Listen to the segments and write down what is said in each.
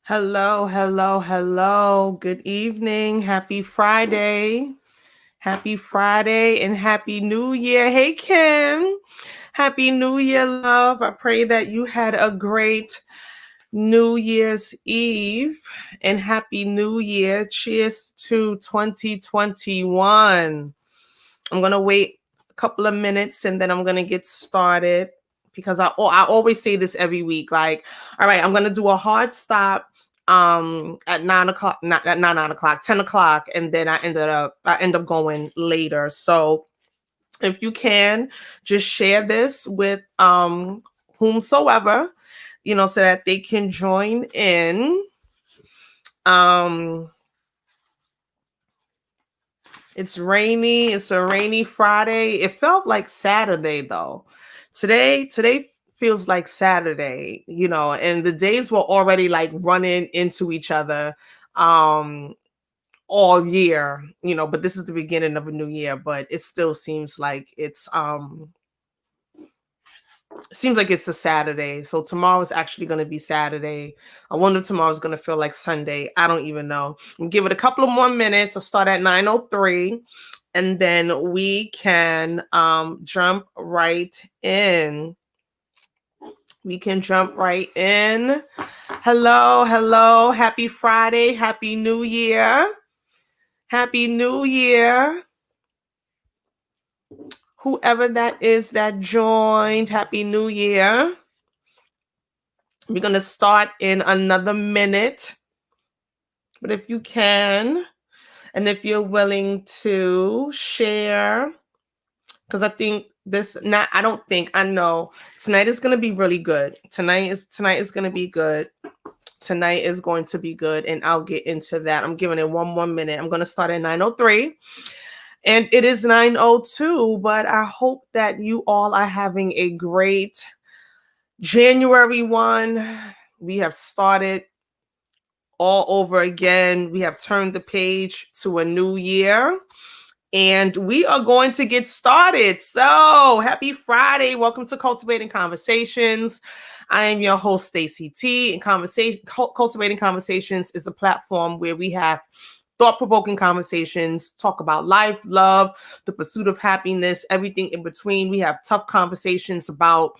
Hello, hello, hello. Good evening. Happy Friday. Happy Friday and Happy New Year. Hey, Kim. Happy New Year, love. I pray that you had a great New Year's Eve and Happy New Year. Cheers to 2021. I'm going to wait a couple of minutes and then I'm going to get started because I always say this every week. Like, all right, I'm going to do a hard stop at 9 o'clock, not at 9 o'clock, 10 o'clock, and then I end up going later. So if you can just share this with whomsoever, so that they can join in. It's rainy. It's a rainy Friday. It felt like Saturday though. Today feels like Saturday, and the days were already like running into each other all year, but this is the beginning of a new year, but it still seems like it's a Saturday. So tomorrow is actually going to be Saturday. I wonder if tomorrow's going to feel like Sunday. I don't even know. Give it a couple of more minutes. I'll start at 9:03 and then we can jump right in. We can jump right in. Hello, hello. Happy Friday. Happy New Year. Happy New Year. Whoever that is that joined, Happy New Year. We're going to start in another minute. But if you can, and if you're willing to share, because I think I know tonight is going to be really good. Tonight is going to be good. Tonight is going to be good. And I'll get into that. I'm giving it one more minute. I'm going to start at 9:03. And it is 9:02, but I hope that you all are having a great January 1. We have started all over again. We have turned the page to a new year and we are going to get started. So happy Friday. Welcome to Cultivating Conversations. I am your host, Stacey T. And Cultivating Conversations is a platform where we have thought-provoking conversations, talk about life, love, the pursuit of happiness, everything in between. We have tough conversations about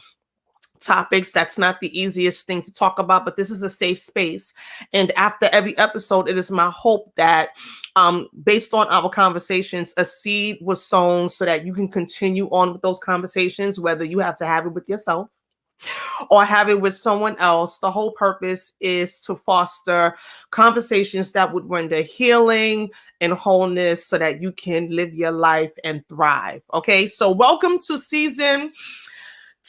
topics that's not the easiest thing to talk about, but this is a safe space. And after every episode, it is my hope that based on our conversations, a seed was sown so that you can continue on with those conversations, whether you have to have it with yourself or have it with someone else. The whole purpose is to foster conversations that would render healing and wholeness so that you can live your life and thrive. Okay, so welcome to season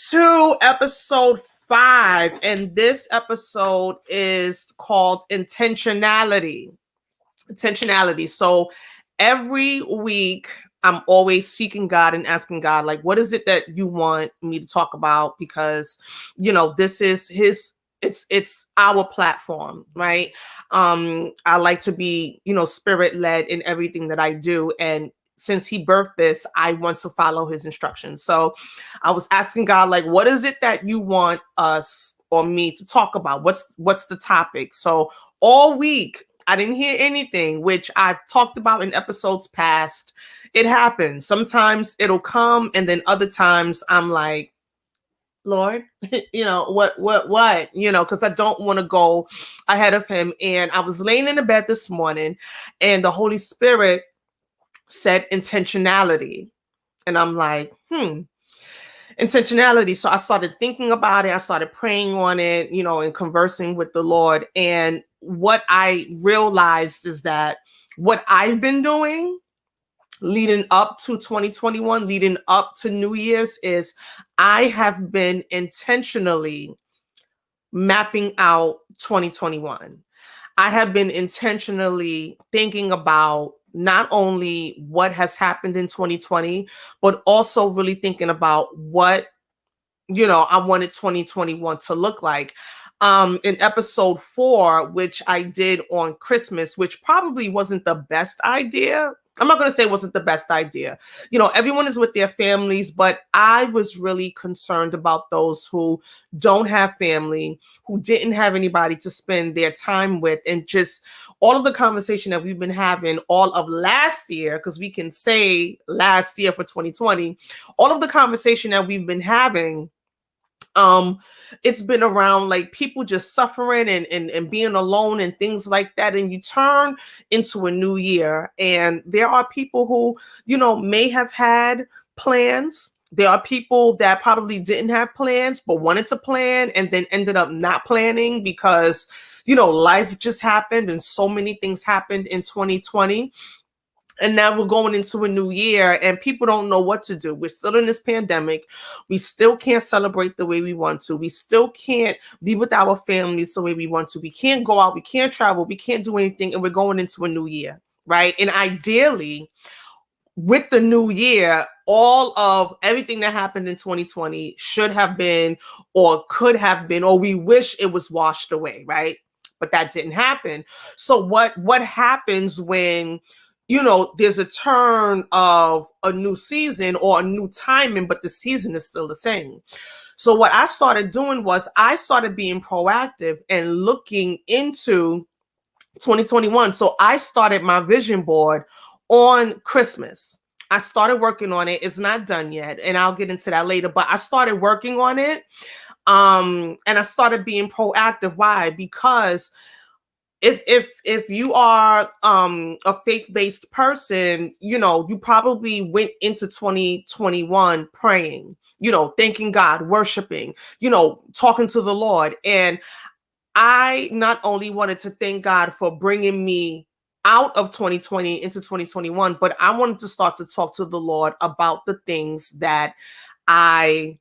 2, episode 5, and this episode is called Intentionality. So every week I'm always seeking God and asking God, like, what is it that you want me to talk about? Because, this is it's our platform, right? I like to be, spirit led in everything that I do. And since he birthed this, I want to follow his instructions. So I was asking God, like, what is it that you want us or me to talk about? What's the topic? So all week, I didn't hear anything, which I've talked about in episodes past. It happens. Sometimes it'll come, and then other times I'm like, Lord, what, because I don't want to go ahead of him. And I was laying in the bed this morning, and the Holy Spirit said intentionality. And I'm like, intentionality. So I started thinking about it. I started praying on it, and conversing with the Lord. And what I realized is that what I've been doing leading up to 2021, leading up to New Year's, is I have been intentionally mapping out 2021. I have been intentionally thinking about not only what has happened in 2020, but also really thinking about what, I wanted 2021 to look like. In episode 4, which I did on Christmas, which probably wasn't the best idea, I'm not going to say it wasn't the best idea. Everyone is with their families, but I was really concerned about those who don't have family, who didn't have anybody to spend their time with, and just all of the conversation that we've been having all of last year, because we can say last year for 2020, all of the conversation that we've been having, it's been around like people just suffering and being alone and things like that. And you turn into a new year, and there are people who, may have had plans. There are people that probably didn't have plans but wanted to plan and then ended up not planning because, life just happened and so many things happened in 2020. And now we're going into a new year and people don't know what to do. We're still in this pandemic. We still can't celebrate the way we want to. We still can't be with our families the way we want to. We can't go out. We can't travel. We can't do anything. And we're going into a new year, right? And ideally, with the new year, all of everything that happened in 2020 should have been or could have been, or we wish it was washed away, right? But that didn't happen. So what happens when there's a turn of a new season or a new timing, but the season is still the same? So what I started doing was I started being proactive and looking into 2021. So I started my vision board on Christmas. I started working on it. It's not done yet, and I'll get into that later, but I started working on it. And I started being proactive. Why? Because if you are a faith-based person, you probably went into 2021 praying, thanking God, worshiping, talking to the Lord. And I not only wanted to thank God for bringing me out of 2020 into 2021, but I wanted to start to talk to the Lord about the things that I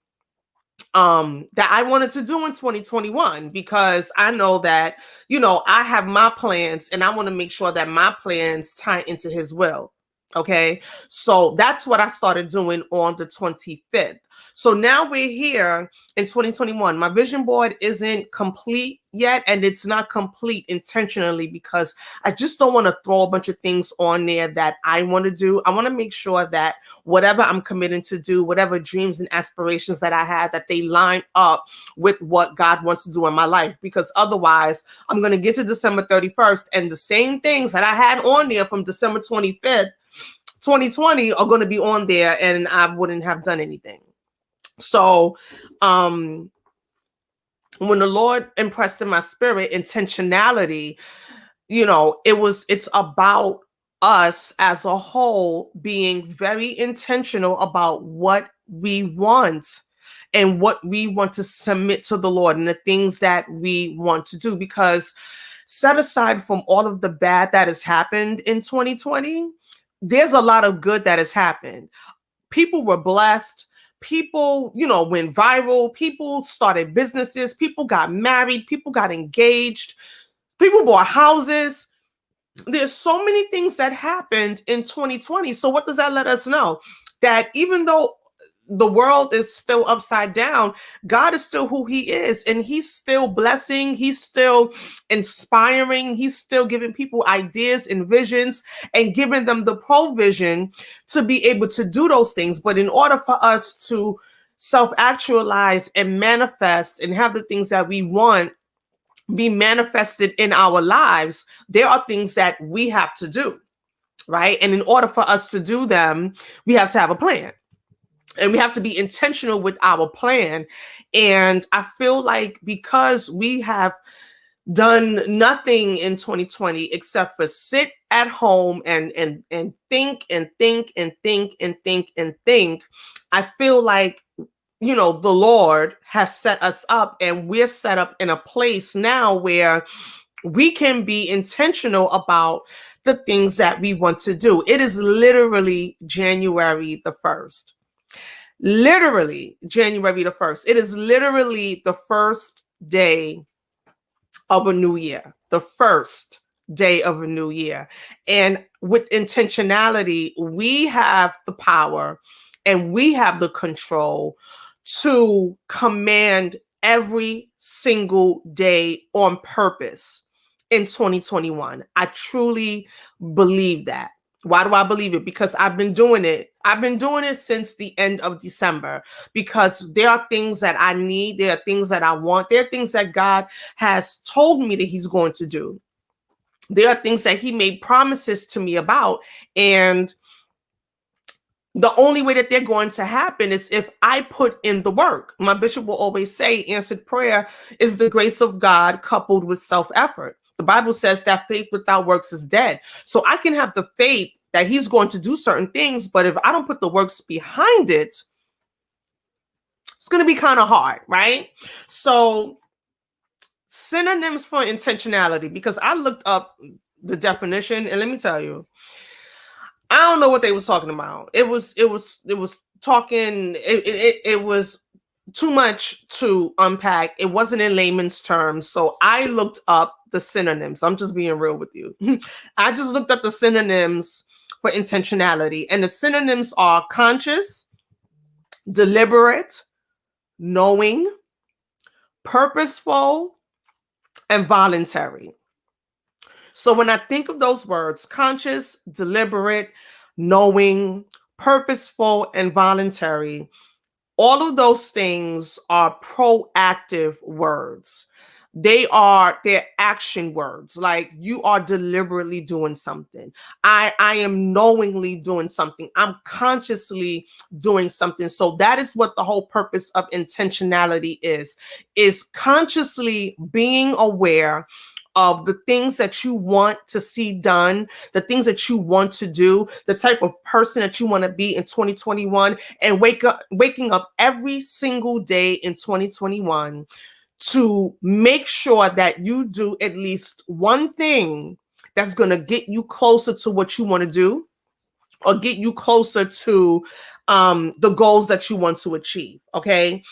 wanted to do in 2021, because I know that, I have my plans and I want to make sure that my plans tie into his will. Okay. So that's what I started doing on the 25th. So now we're here in 2021. My vision board isn't complete yet, and it's not complete intentionally because I just don't want to throw a bunch of things on there that I want to do. I want to make sure that whatever I'm committing to do, whatever dreams and aspirations that I have, that they line up with what God wants to do in my life, because otherwise I'm going to get to December 31st and the same things that I had on there from December 25th, 2020 are going to be on there and I wouldn't have done anything. So, when the Lord impressed in my spirit intentionality, it's about us as a whole being very intentional about what we want and what we want to submit to the Lord and the things that we want to do. Because set aside from all of the bad that has happened in 2020, there's a lot of good that has happened. People were blessed. People, went viral. People started businesses. People got married. People got engaged. People bought houses. There's so many things that happened in 2020. So what does that let us know? That even though the world is still upside down, God is still who he is, and he's still blessing, he's still inspiring, he's still giving people ideas and visions and giving them the provision to be able to do those things. But in order for us to self-actualize and manifest and have the things that we want be manifested in our lives, there are things that we have to do, right? And in order for us to do them, we have to have a plan. And we have to be intentional with our plan. And I feel like because we have done nothing in 2020 except for sit at home and think and think and think and think and think, I feel like, the Lord has set us up, and we're set up in a place now where we can be intentional about the things that we want to do. It is literally January the 1st. Literally January the 1st. It is literally the first day of a new year, the first day of a new year. And with intentionality, we have the power and we have the control to command every single day on purpose in 2021. I truly believe that. Why do I believe it? Because I've been doing it. I've been doing it since the end of December, because there are things that I need. There are things that I want. There are things that God has told me that he's going to do. There are things that he made promises to me about. And the only way that they're going to happen is if I put in the work. My bishop will always say answered prayer is the grace of God coupled with self-effort. The Bible says that faith without works is dead. So I can have the faith that he's going to do certain things, but if I don't put the works behind it, it's going to be kind of hard, right? So synonyms for intentionality, because I looked up the definition, and let me tell you, I don't know what they was talking about. It was talking. It was too much to unpack. It wasn't in layman's terms. So I looked up the synonyms. I'm just being real with you. I just looked up the synonyms for intentionality, and the synonyms are conscious, deliberate, knowing, purposeful, and voluntary. So when I think of those words, conscious, deliberate, knowing, purposeful, and voluntary, all of those things are proactive words. They're action words. Like, you are deliberately doing something. I am knowingly doing something. I'm consciously doing something. So that is what the whole purpose of intentionality is consciously being aware of the things that you want to see done, the things that you want to do, the type of person that you want to be in 2021, and waking up every single day in 2021 to make sure that you do at least one thing that's going to get you closer to what you want to do, or get you closer to the goals that you want to achieve. Okay.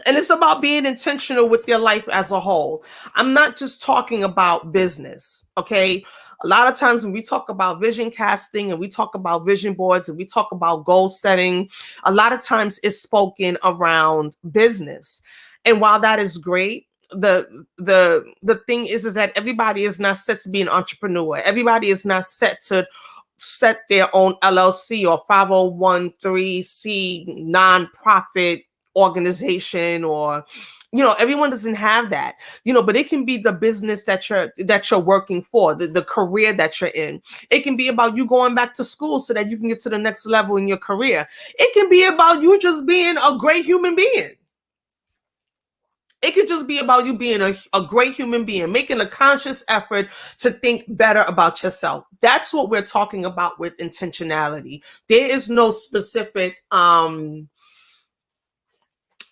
And it's about being intentional with your life as a whole. I'm not just talking about business, okay? A lot of times when we talk about vision casting and we talk about vision boards and we talk about goal setting, a lot of times it's spoken around business. And while that is great, the thing is that everybody is not set to be an entrepreneur. Everybody is not set to set their own LLC or 501(c) nonprofit organization, or everyone doesn't have that, but it can be the business that you're working for, the career that you're in. It can be about you going back to school so that you can get to the next level in your career. It can be about you just being a great human being. It could just be about you being a great human being, making a conscious effort to think better about yourself. That's what we're talking about with intentionality. There is no specific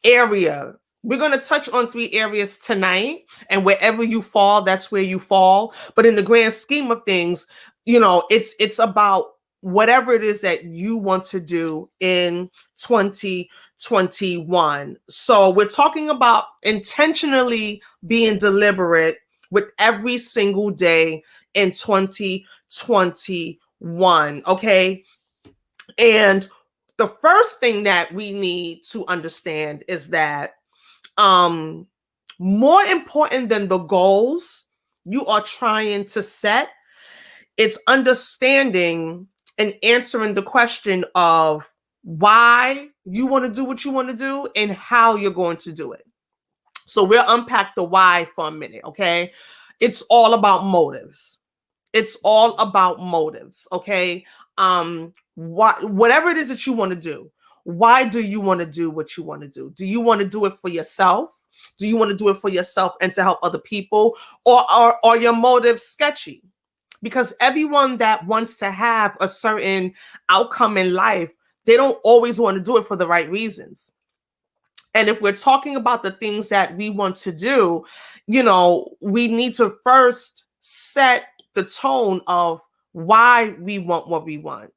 area. We're going to touch on 3 areas tonight, and wherever you fall, that's where you fall. But in the grand scheme of things, it's about whatever it is that you want to do in 2021. So we're talking about intentionally being deliberate with every single day in 2021. Okay. And the first thing that we need to understand is that more important than the goals you are trying to set, it's understanding and answering the question of why you want to do what you want to do and how you're going to do it. So we'll unpack the why for a minute, okay? It's all about motives. It's all about motives, okay? Whatever it is that you want to do, why do you want to do what you want to do? Do you want to do it for yourself? Do you want to do it for yourself and to help other people? Or are your motives sketchy? Because everyone that wants to have a certain outcome in life, they don't always want to do it for the right reasons. And if we're talking about the things that we want to do, we need to first set the tone of why we want what we want.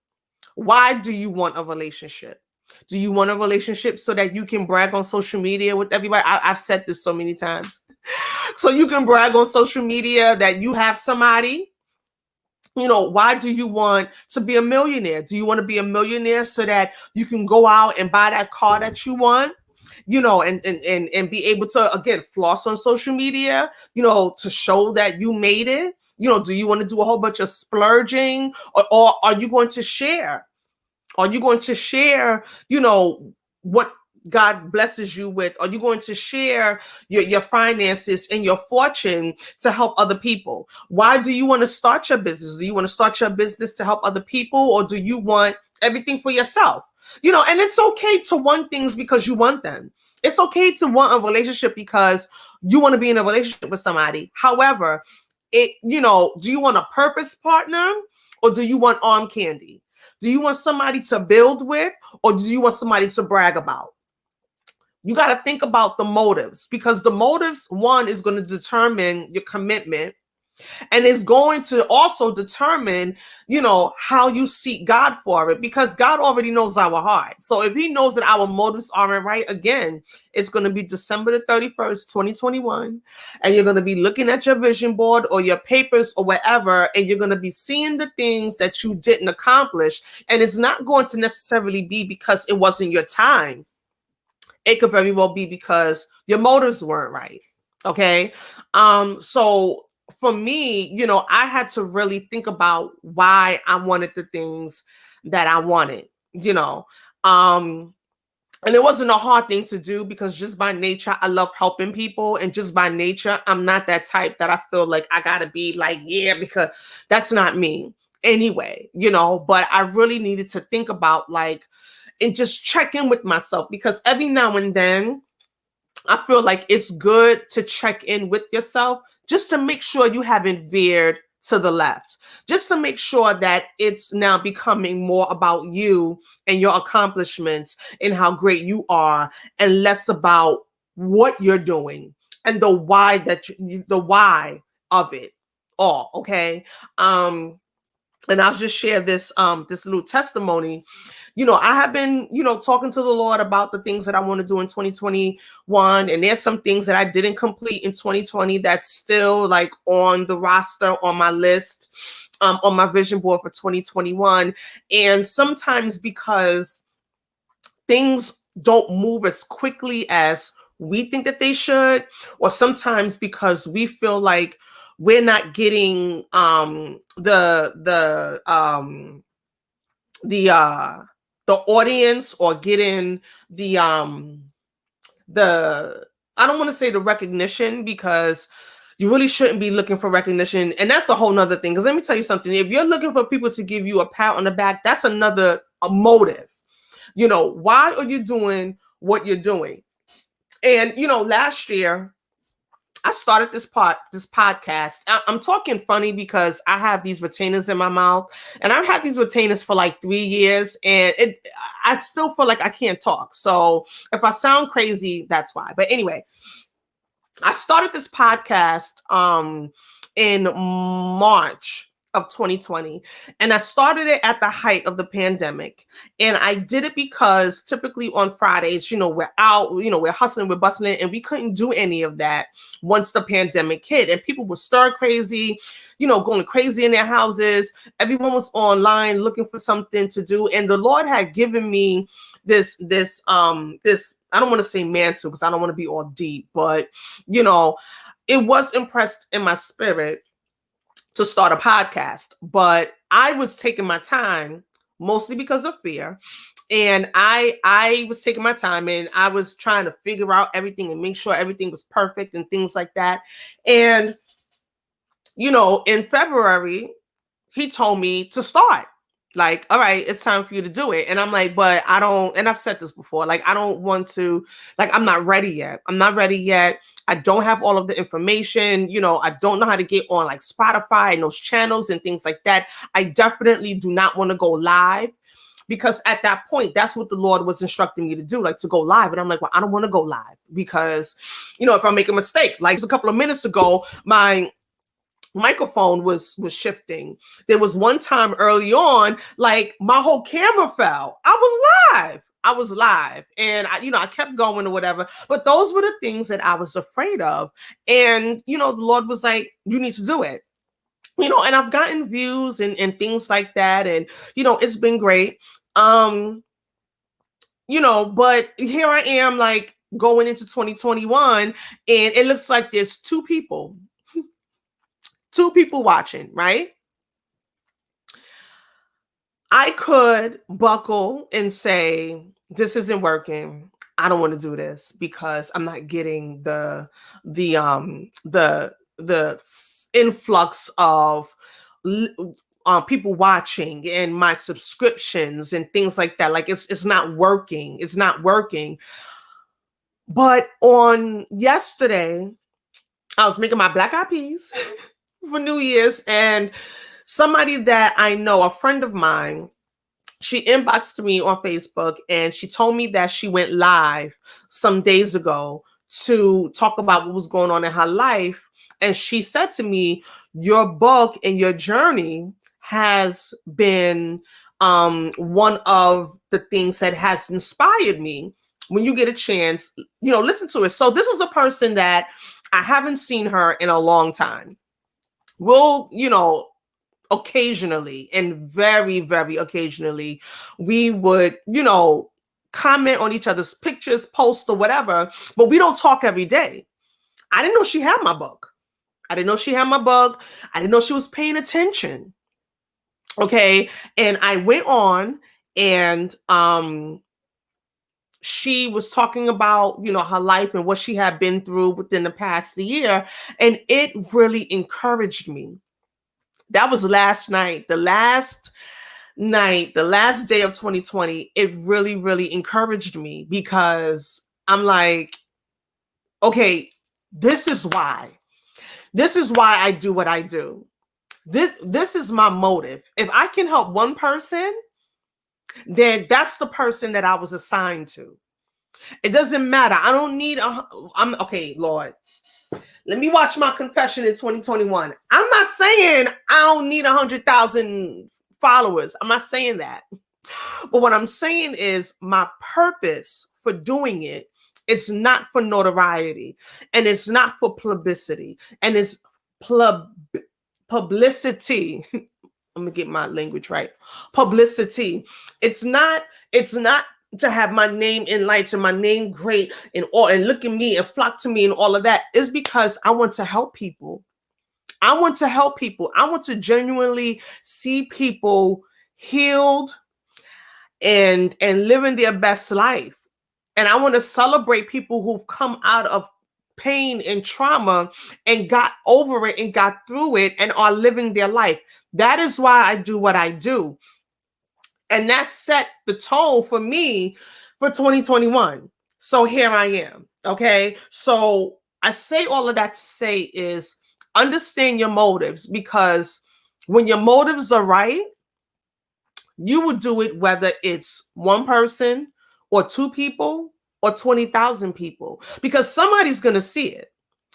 Why do you want a relationship? Do you want a relationship so that you can brag on social media with everybody? I've said this so many times. So you can brag on social media that you have somebody. Why do you want to be a millionaire? Do you want to be a millionaire so that you can go out and buy that car that you want? And be able to, again, floss on social media, to show that you made it. Do you want to do a whole bunch of splurging, or are you going to share? Are you going to share, what God blesses you with? Are you going to share your finances and your fortune to help other people? Why do you want to start your business? Do you want to start your business to help other people, or do you want everything for yourself? And it's okay to want things because you want them. It's okay to want a relationship because you want to be in a relationship with somebody. However, do you want a purpose partner, or do you want arm candy? Do you want somebody to build with, or do you want somebody to brag about? You got to think about the motives, because the motives, one, is going to determine your commitment, and is going to also determine, how you seek God for it, because God already knows our heart. So if he knows that our motives aren't right, again, it's going to be December the 31st, 2021. And you're going to be looking at your vision board or your papers or whatever, and you're going to be seeing the things that you didn't accomplish. And it's not going to necessarily be because it wasn't your time. It could very well be because your motives weren't right. Okay. So for me, I had to really think about why I wanted the things that I wanted, and it wasn't a hard thing to do, because just by nature, I love helping people. And just by nature, I'm not that type that I feel like I got to be like, yeah, because that's not me anyway, but I really needed to think about and just check in with myself, because every now and then I feel like it's good to check in with yourself, just to make sure you haven't veered to the left, just to make sure that it's now becoming more about you and your accomplishments and how great you are, and less about what you're doing and the why of it all. Okay. And I'll just share this little testimony. I have been, talking to the Lord about the things that I want to do in 2021. And there's some things that I didn't complete in 2020 that's still like on the roster, on my list, on my vision board for 2021. And sometimes because things don't move as quickly as we think that they should, or sometimes because we feel like we're not getting the audience, or getting the I don't want to say the recognition, because you really shouldn't be looking for recognition. And that's a whole nother thing. Because let me tell you something. If you're looking for people to give you a pat on the back, that's another motive. Why are you doing what you're doing? And, last year, I started this podcast. I'm talking funny because I have these retainers in my mouth, and I've had these retainers for like 3 years, and I still feel like I can't talk. So if I sound crazy, that's why. But anyway, I started this podcast in March of 2020, and I started it at the height of the pandemic. And I did it because typically on Fridays, we're out, we're hustling, we're bustling, and we couldn't do any of that once the pandemic hit. And people were stir crazy, going crazy in their houses. Everyone was online looking for something to do. And the Lord had given me this I don't want to say mantle, because I don't want to be all deep, but it was impressed in my spirit to start a podcast. But I was taking my time, mostly because of fear. And I was taking my time, and I was trying to figure out everything and make sure everything was perfect and things like that. And, in February, he told me to start. Like, all right, it's time for you to do it. And I'm like, but I don't, and I've said this before, like, I don't want to, like, I'm not ready yet. I'm not ready yet. I don't have all of the information. I don't know how to get on like Spotify and those channels and things like that. I definitely do not want to go live, because at that point, that's what the Lord was instructing me to do, like to go live. And I'm like, well, I don't want to go live, because, if I make a mistake, like a couple of minutes ago, my microphone was shifting. There was one time early on, like my whole camera fell. I was live, and I kept going or whatever. But those were the things that I was afraid of. And, the Lord was like, you need to do it. And I've gotten views and things like that. And, it's been great. But here I am, like going into 2021, and it looks like there's two people 2 people watching, right? I could buckle and say, this isn't working. I don't want to do this because I'm not getting the influx of people watching and my subscriptions and things like that. Like it's not working. It's not working. But on yesterday, I was making my black eyed peas for New Year's, and somebody that I know, a friend of mine, she inboxed me on Facebook and she told me that she went live some days ago to talk about what was going on in her life. And she said to me, your book and your journey has been one of the things that has inspired me. When you get a chance, listen to it. So this is a person that I haven't seen her in a long time. We'll, occasionally, and very, very occasionally, we would, comment on each other's pictures, posts, or whatever, but we don't talk every day. I didn't know she had my book. I didn't know she was paying attention. Okay. And I went on and she was talking about, her life and what she had been through within the past year. And it really encouraged me. That was last night, the last day of 2020. It really, really encouraged me because I'm like, okay, this is why I do what I do. This is my motive. If I can help one person, then that's the person that I was assigned to. It doesn't matter. I don't need I'm okay, Lord. Let me watch my confession in 2021. I'm not saying I don't need 100,000 followers. I'm not saying that. But what I'm saying is my purpose for doing it, it's not for notoriety, and it's not for publicity, and it's publicity. I'm gonna get my language right. Publicity. It's not to have my name in lights and my name great and all, and look at me and flock to me and all of that. Is because I want to help people. I want to genuinely see people healed and living their best life. And I want to celebrate people who've come out of pain and trauma and got over it and got through it and are living their life. That is why I do what I do. And that set the tone for me for 2021. So here I am. Okay. So I say all of that to say is understand your motives, because when your motives are right, you will do it whether it's one person or 2 people or 20,000 people, because somebody's going to see it.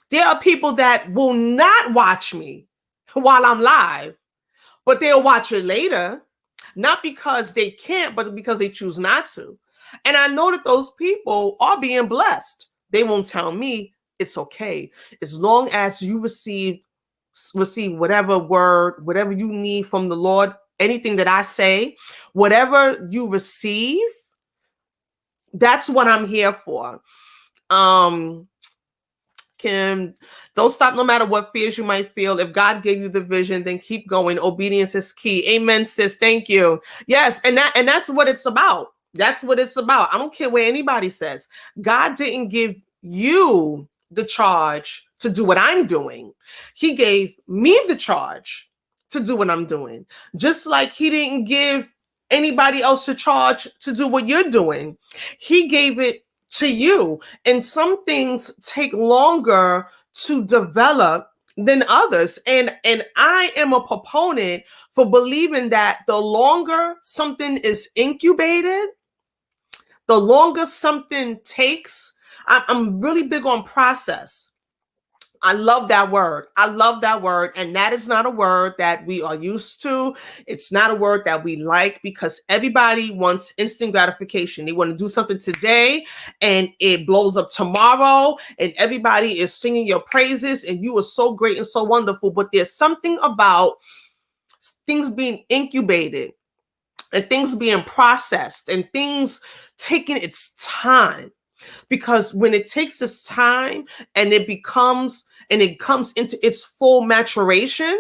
There are people that will not watch me while I'm live, but they'll watch it later, not because they can't, but because they choose not to. And I know that those people are being blessed. They won't tell me. It's okay. As long as you receive whatever word, whatever you need from the Lord, anything that I say, whatever you receive, that's what I'm here for. Kim, don't stop no matter what fears you might feel. If God gave you the vision, then keep going. Obedience is key. Amen, sis. Thank you. Yes, and that's what it's about. That's what it's about. I don't care what anybody says. God didn't give you the charge to do what I'm doing. He gave me the charge to do what I'm doing. Just like he didn't give anybody else the charge to do what you're doing. He gave it to you. And some things take longer to develop than others. And I am a proponent for believing that the longer something is incubated, the longer something takes. I'm really big on process. I love that word. And that is not a word that we are used to. It's not a word that we like, because everybody wants instant gratification. They want to do something today and it blows up tomorrow, and everybody is singing your praises and you are so great and so wonderful. But there's something about things being incubated and things being processed and things taking its time. Because when it takes its time and it comes into its full maturation,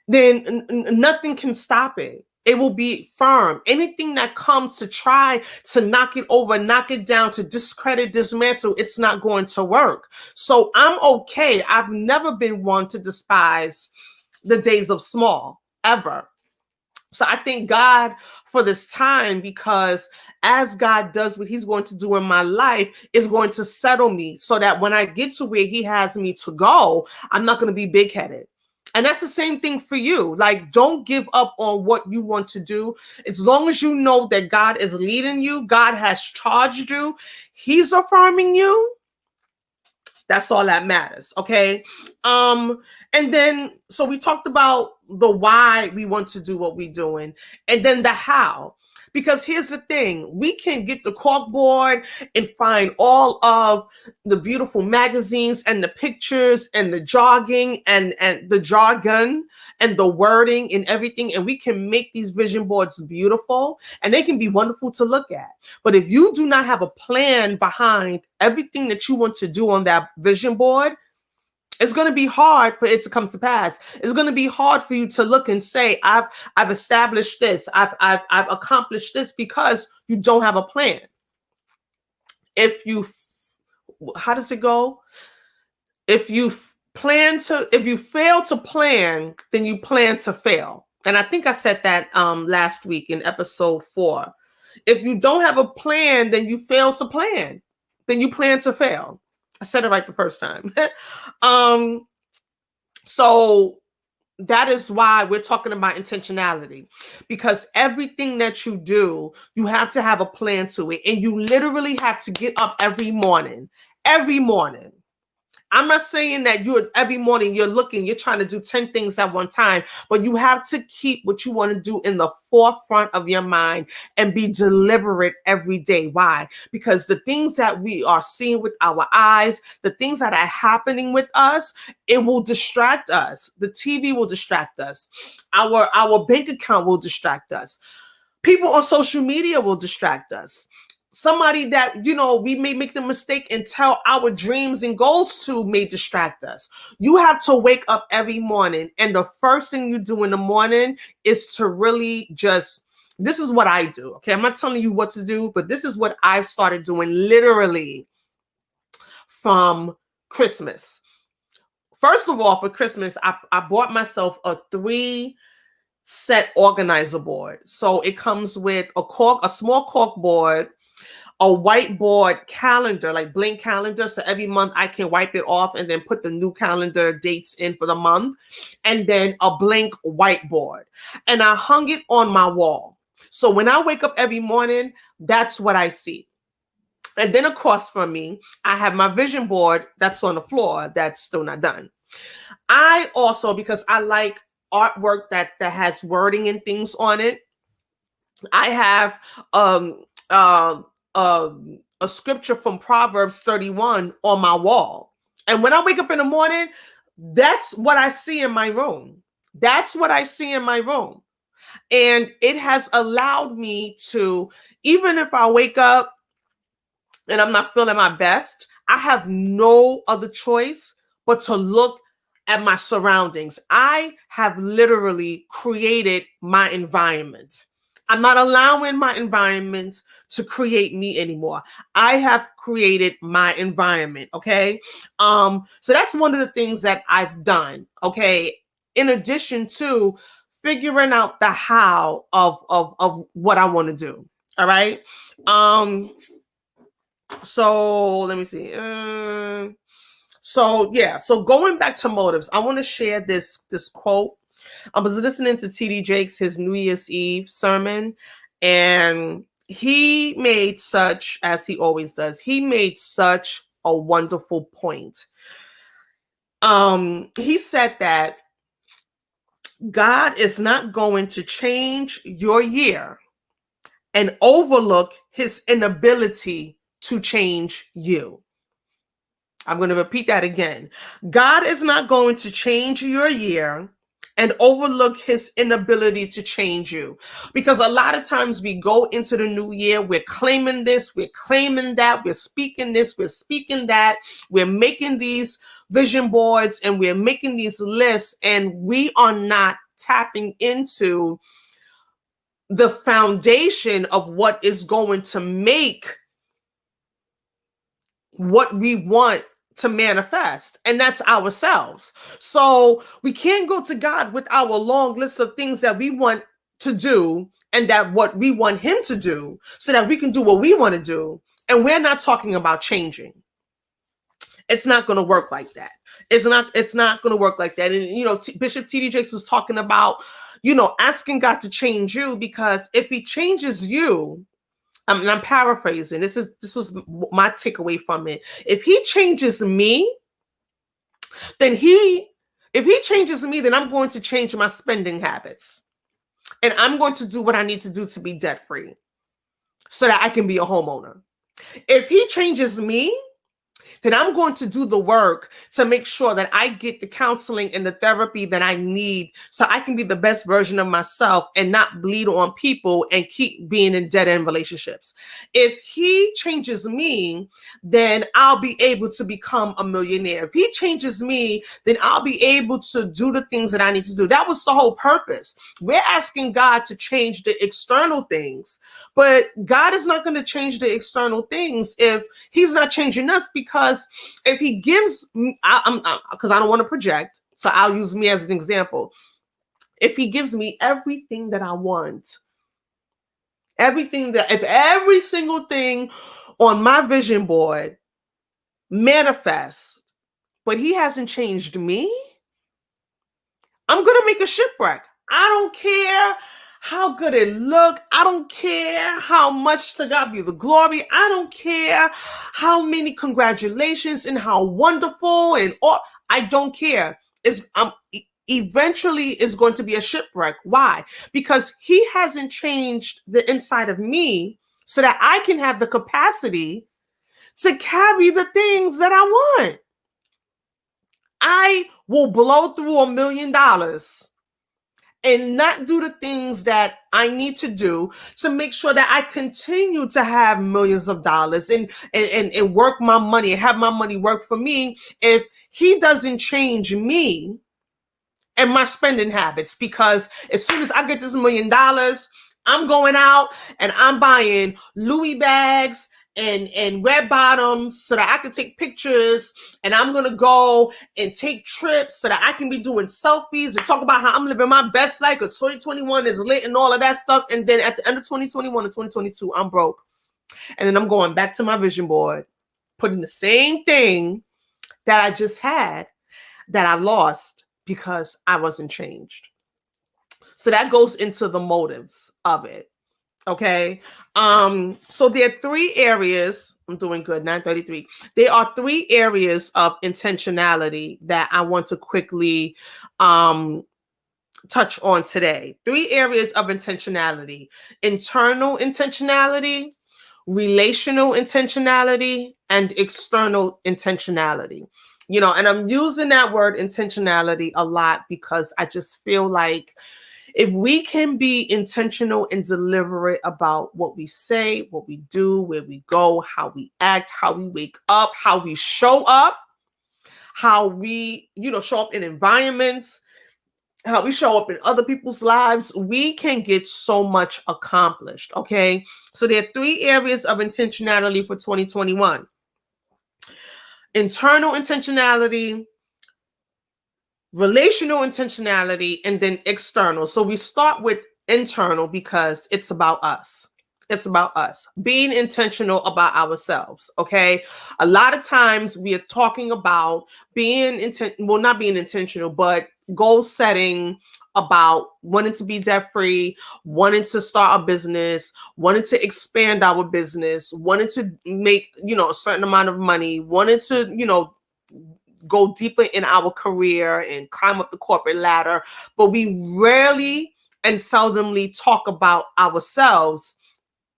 then nothing can stop it. It will be firm. Anything that comes to try to knock it over, knock it down, to discredit, dismantle, it's not going to work. So I'm okay. I've never been one to despise the days of small, ever. So I thank God for this time, because as God does what he's going to do in my life, is going to settle me so that when I get to where he has me to go, I'm not going to be big-headed. And that's the same thing for you. Like, don't give up on what you want to do. As long as you know that God is leading you, God has charged you, he's affirming you, that's all that matters. Okay. And then, so we talked about the why we want to do what we're doing, and then the how. Because here's the thing, we can get the corkboard and find all of the beautiful magazines and the pictures and the jogging and the jargon and the wording and everything, and we can make these vision boards beautiful, and they can be wonderful to look at. But if you do not have a plan behind everything that you want to do on that vision board, it's going to be hard for it to come to pass. It's going to be hard for you to look and say, I've established this, I've accomplished this, because you don't have a plan. How does it go? If you fail to plan, then you plan to fail. And I think I said that last week in episode 4. If you don't have a plan, then you fail to plan. Then you plan to fail. I said it right the first time. So that is why we're talking about intentionality, because everything that you do, you have to have a plan to it. And you literally have to get up every morning. I'm not saying that every morning you're trying to do 10 things at one time, but you have to keep what you want to do in the forefront of your mind and be deliberate every day. Why? Because the things that we are seeing with our eyes, the things that are happening with us, it will distract us. The TV will distract us. Our bank account will distract us. People on social media will distract us. Somebody that, we may make the mistake and tell our dreams and goals to may distract us. You have to wake up every morning, and the first thing you do in the morning is to really this is what I do. Okay. I'm not telling you what to do, but this is what I've started doing literally from Christmas. First of all, for Christmas, I bought myself a 3-set organizer board. So it comes with a small cork board, a whiteboard calendar, like blank calendar. So every month I can wipe it off and then put the new calendar dates in for the month. And then a blank whiteboard. And I hung it on my wall. So when I wake up every morning, that's what I see. And then across from me, I have my vision board that's on the floor that's still not done. I also, because I like artwork that has wording and things on it, I have a scripture from Proverbs 31 on my wall. And when I wake up in the morning, that's what I see in my room. And it has allowed me to, even if I wake up and I'm not feeling my best, I have no other choice but to look at my surroundings. I have literally created my environment. I'm not allowing my environment to create me anymore. I have created my environment. Okay. So that's one of the things that I've done. Okay. In addition to figuring out the how of what I want to do. All right. So let me see. So going back to motives, I want to share this quote. I was listening to T.D. Jakes, his New Year's Eve sermon, and he made such, as he always does, he made such a wonderful point. He said that God is not going to change your year and overlook his inability to change you. I'm going to repeat that again. God is not going to change your year and overlook his inability to change you. Because a lot of times we go into the new year, we're claiming this, we're claiming that, we're speaking this, we're speaking that, we're making these vision boards and we're making these lists, and we are not tapping into the foundation of what is going to make what we want to manifest, and that's ourselves. So we can't go to God with our long list of things that we want to do and that what we want him to do so that we can do what we want to do, and we're not talking about changing. It's not going to work like that. It's not going to work like that. And Bishop T.D. Jakes was talking about asking God to change you, because if he changes you, and I'm paraphrasing. This was my takeaway from it. If he changes me, then I'm going to change my spending habits, and I'm going to do what I need to do to be debt free, so that I can be a homeowner. If he changes me, then I'm going to do the work to make sure that I get the counseling and the therapy that I need so I can be the best version of myself and not bleed on people and keep being in dead-end relationships. If he changes me, then I'll be able to become a millionaire. If he changes me, then I'll be able to do the things that I need to do. That was the whole purpose. We're asking God to change the external things, but God is not going to change the external things if he's not changing us, because if he gives me, because I don't want to project, so I'll use me as an example. If he gives me everything that I want, if every single thing on my vision board manifests, but he hasn't changed me, I'm going to make a shipwreck. I don't care how good it look. I don't care how much, to God be the glory. I don't care how many congratulations and how wonderful and all. I don't care. Eventually is going to be a shipwreck. Why? Because he hasn't changed the inside of me so that I can have the capacity to carry the things that I want. I will blow through $1 million and not do the things that I need to do to make sure that I continue to have millions of dollars and work my money and have my money work for me if he doesn't change me and my spending habits. Because as soon as I get this $1 million, I'm going out and I'm buying Louis bags and red bottoms so that I can take pictures, and I'm going to go and take trips so that I can be doing selfies and talk about how I'm living my best life because 2021 is lit and all of that stuff. And then at the end of 2021 and 2022, I'm broke. And then I'm going back to my vision board, putting the same thing that I just had that I lost because I wasn't changed. So that goes into the motives of it. Okay. So there are 3 areas. I'm doing good. 9:33. There are 3 areas of intentionality that I want to quickly touch on today. 3 areas of intentionality: internal intentionality, relational intentionality, and external intentionality. And I'm using that word intentionality a lot because I just feel like if we can be intentional and deliberate about what we say, what we do, where we go, how we act, how we wake up, how we show up, how we, show up in environments, how we show up in other people's lives, we can get so much accomplished. Okay. So there are 3 areas of intentionality for 2021. Internal intentionality, relational intentionality, and then external. So we start with internal because it's about us. It's about us being intentional about ourselves. Okay. A lot of times we are talking about not being intentional, but goal setting, about wanting to be debt free, wanting to start a business, wanting to expand our business, wanting to make, a certain amount of money, wanting to, go deeper in our career and climb up the corporate ladder. But we rarely and seldomly talk about ourselves,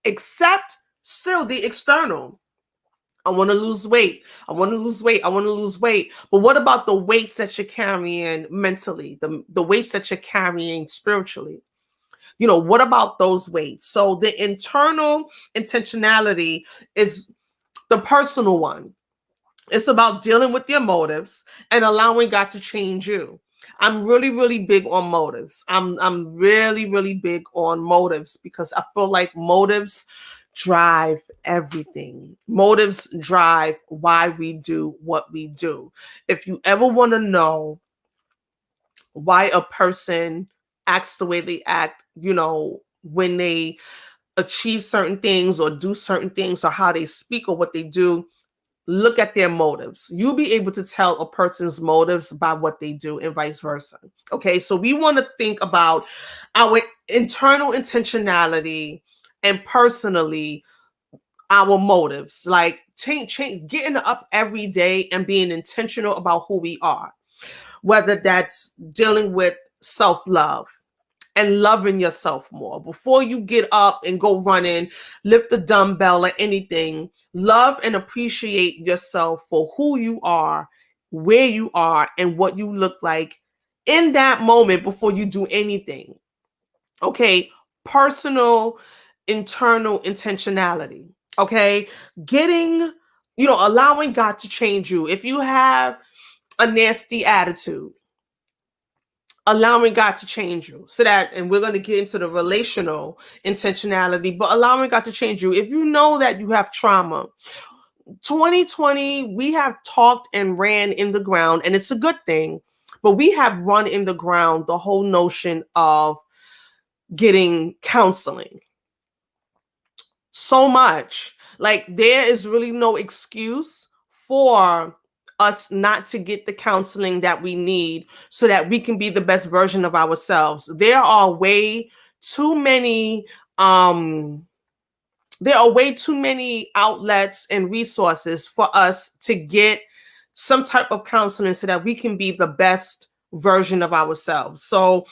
except still the external. I want to lose weight. I want to lose weight. I want to lose weight. But what about the weights that you're carrying mentally, the weights that you're carrying spiritually? What about those weights? So the internal intentionality is the personal one. It's about dealing with your motives and allowing God to change you. I'm really, really big on motives. I'm really, really big on motives because I feel like motives drive everything. Motives drive why we do what we do. If you ever want to know why a person acts the way they act, when they achieve certain things or do certain things or how they speak or what they do, look at their motives. You'll be able to tell a person's motives by what they do and vice versa. Okay, so we want to think about our internal intentionality and personally our motives, like getting up every day and being intentional about who we are, whether that's dealing with self-love and loving yourself more. Before you get up and go running, lift the dumbbell or anything, love and appreciate yourself for who you are, where you are, and what you look like in that moment before you do anything. Okay, personal, internal intentionality. Okay, allowing God to change you. If you have a nasty attitude, allowing God to change you and we're going to get into the relational intentionality, but allowing God to change you. If you know that you have trauma, 2020, we have talked and ran in the ground, and it's a good thing, but we have run in the ground the whole notion of getting counseling so much. Like, there is really no excuse for us not to get the counseling that we need so that we can be the best version of ourselves. There are way too many outlets and resources for us to get some type of counseling so that we can be the best version of ourselves. So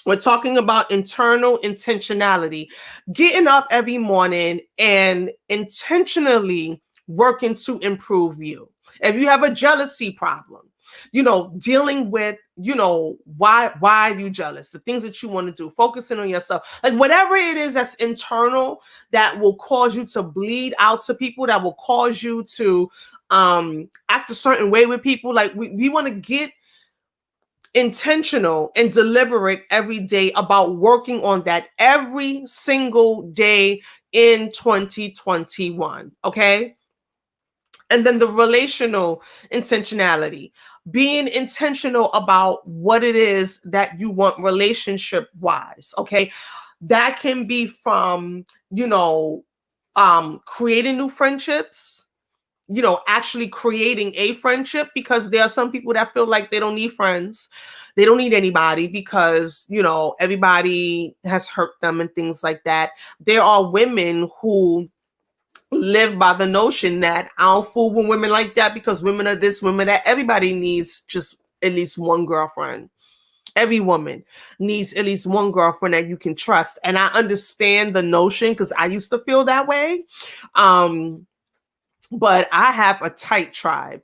we're talking about internal intentionality, getting up every morning and intentionally working to improve you. If you have a jealousy problem, dealing with, why are you jealous? The things that you want to do, focusing on yourself, like whatever it is that's internal that will cause you to bleed out to people, that will cause you to act a certain way with people. Like we want to get intentional and deliberate every day about working on that every single day in 2021. Okay. And then the relational intentionality, being intentional about what it is that you want relationship wise. Okay. That can be from, creating new friendships, actually creating a friendship, because there are some people that feel like they don't need friends. They don't need anybody because, everybody has hurt them and things like that. There are women who live by the notion that I don't fool with women like that because women are this, women that. Everybody needs just at least one girlfriend. Every woman needs at least one girlfriend that you can trust. And I understand the notion because I used to feel that way. But I have a tight tribe.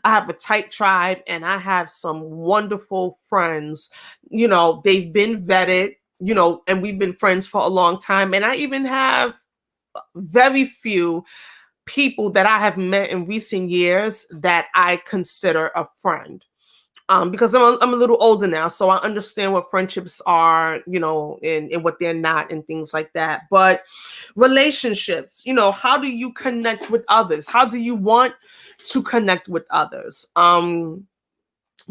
And I have some wonderful friends. They've been vetted, and we've been friends for a long time. And I even have very few people that I have met in recent years that I consider a friend. Because I'm a little older now, so I understand what friendships are, and what they're not and things like that. But relationships, how do you connect with others? How do you want to connect with others?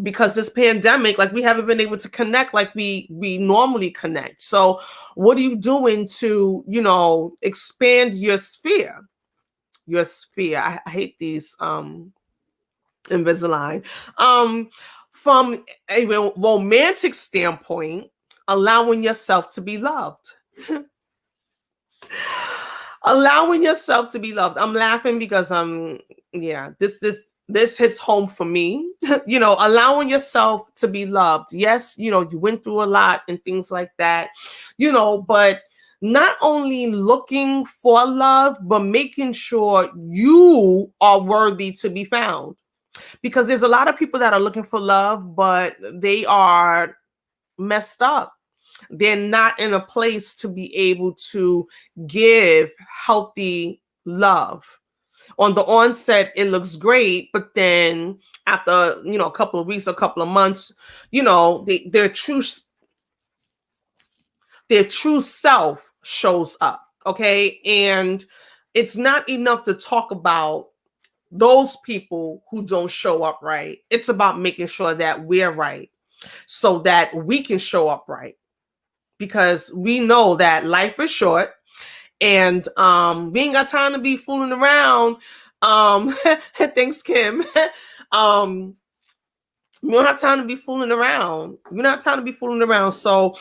Because this pandemic, like, we haven't been able to connect like we normally connect. So what are you doing to, expand your sphere? I hate these Invisalign. From a romantic standpoint, allowing yourself to be loved. Allowing yourself to be loved. I'm laughing because this hits home for me. Allowing yourself to be loved. Yes, you went through a lot and things like that, but not only looking for love, but making sure you are worthy to be found. Because there's a lot of people that are looking for love, but they are messed up. They're not in a place to be able to give healthy love. On the onset, it looks great, but then after, a couple of weeks, a couple of months, their true self shows up. Okay. And it's not enough to talk about those people who don't show up right. It's about making sure that we're right so that we can show up right. Because we know that life is short, and we ain't got time to be fooling around. Thanks, Kim. We don't have time to be fooling around. We don't have time to be fooling around. So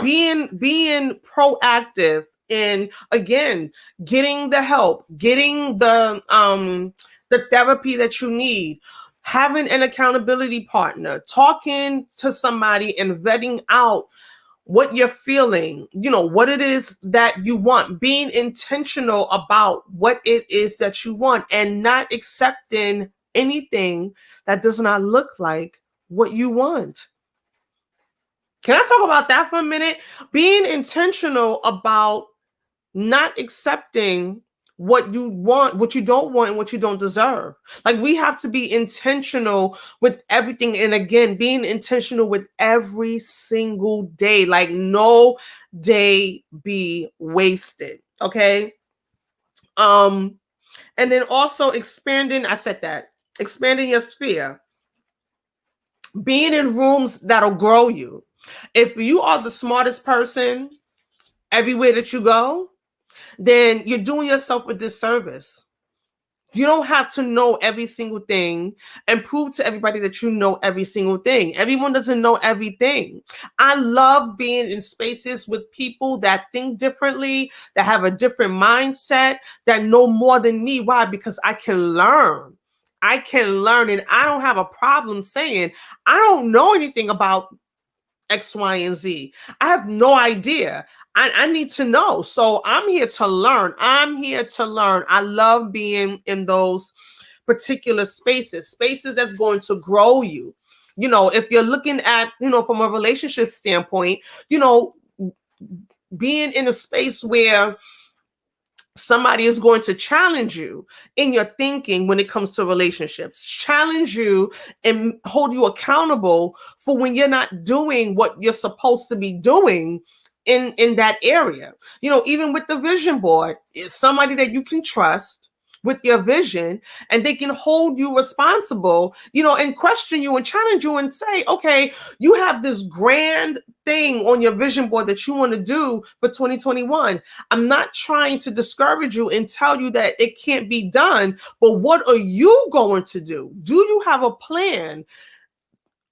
being proactive in, again, getting the help, getting the therapy that you need, having an accountability partner, talking to somebody and vetting out what you're feeling, what it is that you want, being intentional about what it is that you want, and not accepting anything that does not look like what you want. Can I talk about that for a minute? Being intentional about not accepting what you want, what you don't want, and what you don't deserve. Like, we have to be intentional with everything. And again, being intentional with every single day. Like, no day be wasted. Okay. And then also expanding your sphere. Being in rooms that'll grow you. If you are the smartest person everywhere that you go, then you're doing yourself a disservice. You don't have to know every single thing and prove to everybody that you know every single thing. Everyone doesn't know everything. I love being in spaces with people that think differently, that have a different mindset, that know more than me. Why? Because I can learn. I can learn, and I don't have a problem saying I don't know anything about X, Y, and Z. I have no idea. I need to know. So I'm here to learn. I love being in those particular spaces that's going to grow you. If you're looking at, from a relationship standpoint, being in a space where somebody is going to challenge you in your thinking when it comes to relationships, challenge you and hold you accountable for when you're not doing what you're supposed to be doing in that area. Even with the vision board, it's somebody that you can trust with your vision, and they can hold you responsible, and question you and challenge you and say, okay, you have this grand thing on your vision board that you want to do for 2021. I'm not trying to discourage you and tell you that it can't be done, but what are you going to do? Do you have a plan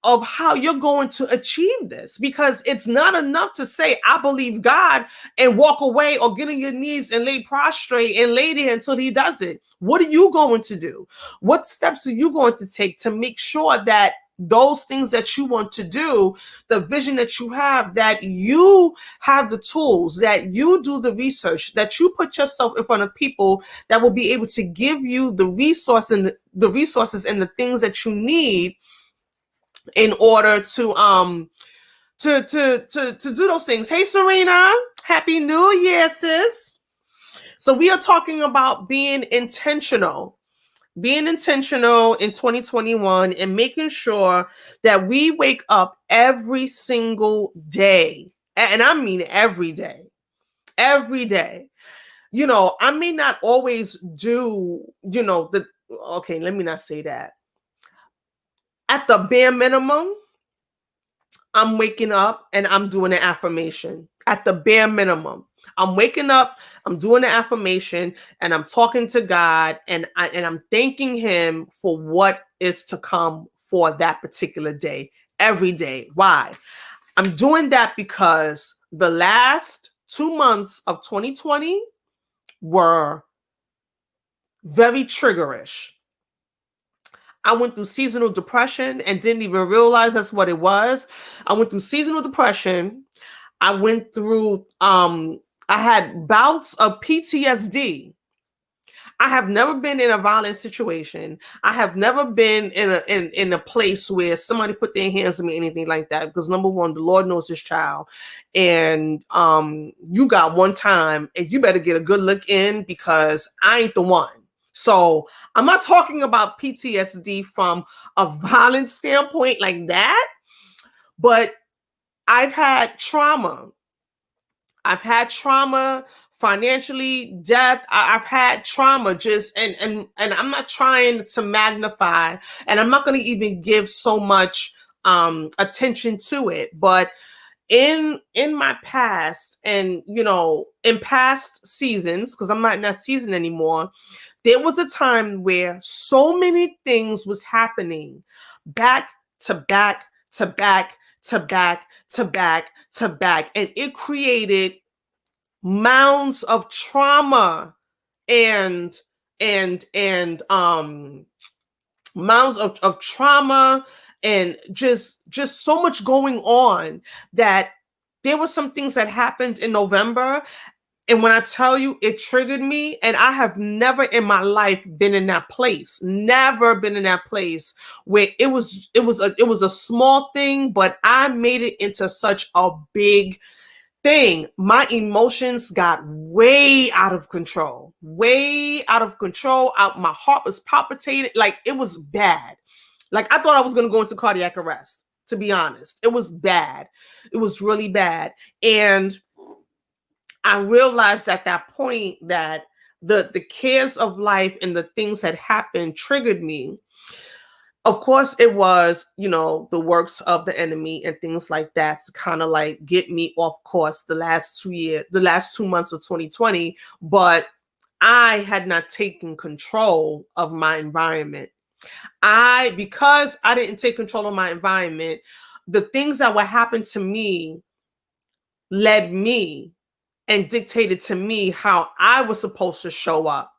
of how you're going to achieve this? Because it's not enough to say, I believe God, and walk away or get on your knees and lay prostrate and lay there until he does it. What are you going to do? What steps are you going to take to make sure that those things that you want to do, the vision that you have, that you have the tools, that you do the research, that you put yourself in front of people that will be able to give you the resources and the things that you need in order to do those things. Hey, Serena, happy New Year, sis. So we are talking about being intentional in 2021, and making sure that we wake up every single day. And I mean every day. I may not always do, okay, let me not say that. At the bare minimum, I'm waking up and I'm doing an affirmation. At the bare minimum, I'm waking up, I'm doing an affirmation, and I'm talking to God, and I'm thanking him for what is to come for that particular day, every day. Why? I'm doing that because the last 2 months of 2020 were very triggerish. I went through seasonal depression and didn't even realize that's what it was. I went through seasonal depression. I went through I had bouts of PTSD. I have never been in a violent situation. I have never been in a place where somebody put their hands on me, anything like that. Because number one, the Lord knows his child, and you got one time, and you better get a good look in, because I ain't the one. So I'm not talking about PTSD from a violent standpoint like that, but I've had trauma. I've had trauma financially, death. I've had trauma, just and I'm not trying to magnify, and I'm not going to even give so much attention to it. But in my past, and in past seasons, because I'm not in that season anymore, there was a time where so many things was happening back to back to back to back to back to back, and it created mounds of trauma and mounds of trauma, and just so much going on, that there were some things that happened in November. And when I tell you, it triggered me, and I have never in my life been in that place. Never been in that place where it was a small thing, but I made it into such a big thing. My emotions got way out of control. Way out of control. My heart was palpitating. Like, it was bad. Like, I thought I was going to go into cardiac arrest, to be honest. It was bad. It was really bad. And I realized at that point that the cares of life and the things that happened triggered me. Of course, it was, the works of the enemy and things like that to kind of like get me off course the last 2 months of 2020. But I had not taken control of my environment. Because I didn't take control of my environment, the things that would happen to me led me and dictated to me how I was supposed to show up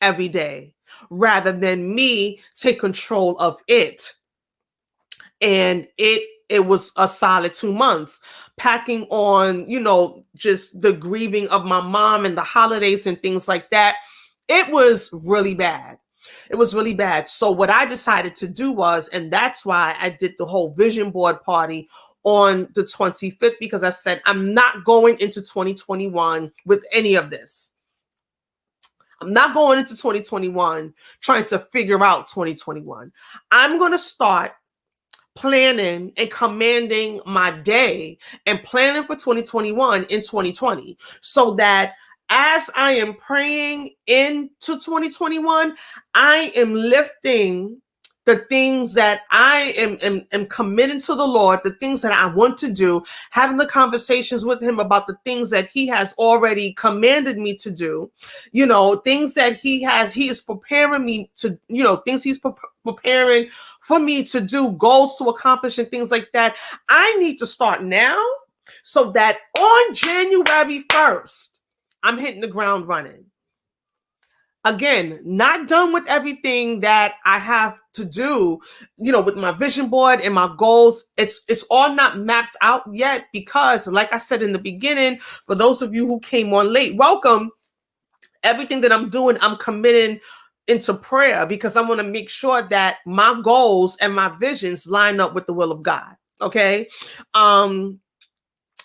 every day, rather than me take control of it. And it was a solid 2 months, packing on, just the grieving of my mom and the holidays and things like that. It was really bad. It was really bad. So what I decided to do was, and that's why I did the whole vision board party on the 25th, because I said, I'm not going into 2021 with any of this. I'm not going into 2021 trying to figure out 2021. I'm going to start planning and commanding my day and planning for 2021 in 2020, so that as I am praying into 2021, I am lifting the things that I am committing to the Lord, the things that I want to do, having the conversations with him about the things that he has already commanded me to do, things that he is preparing me to, things he's preparing for me to do, goals to accomplish and things like that. I need to start now, so that on January 1st, I'm hitting the ground running. Again, not done with everything that I have to do, with my vision board and my goals. It's all not mapped out yet, because like I said in the beginning, for those of you who came on late, welcome. Everything that I'm doing, I'm committing into prayer, because I want to make sure that my goals and my visions line up with the will of God. Okay.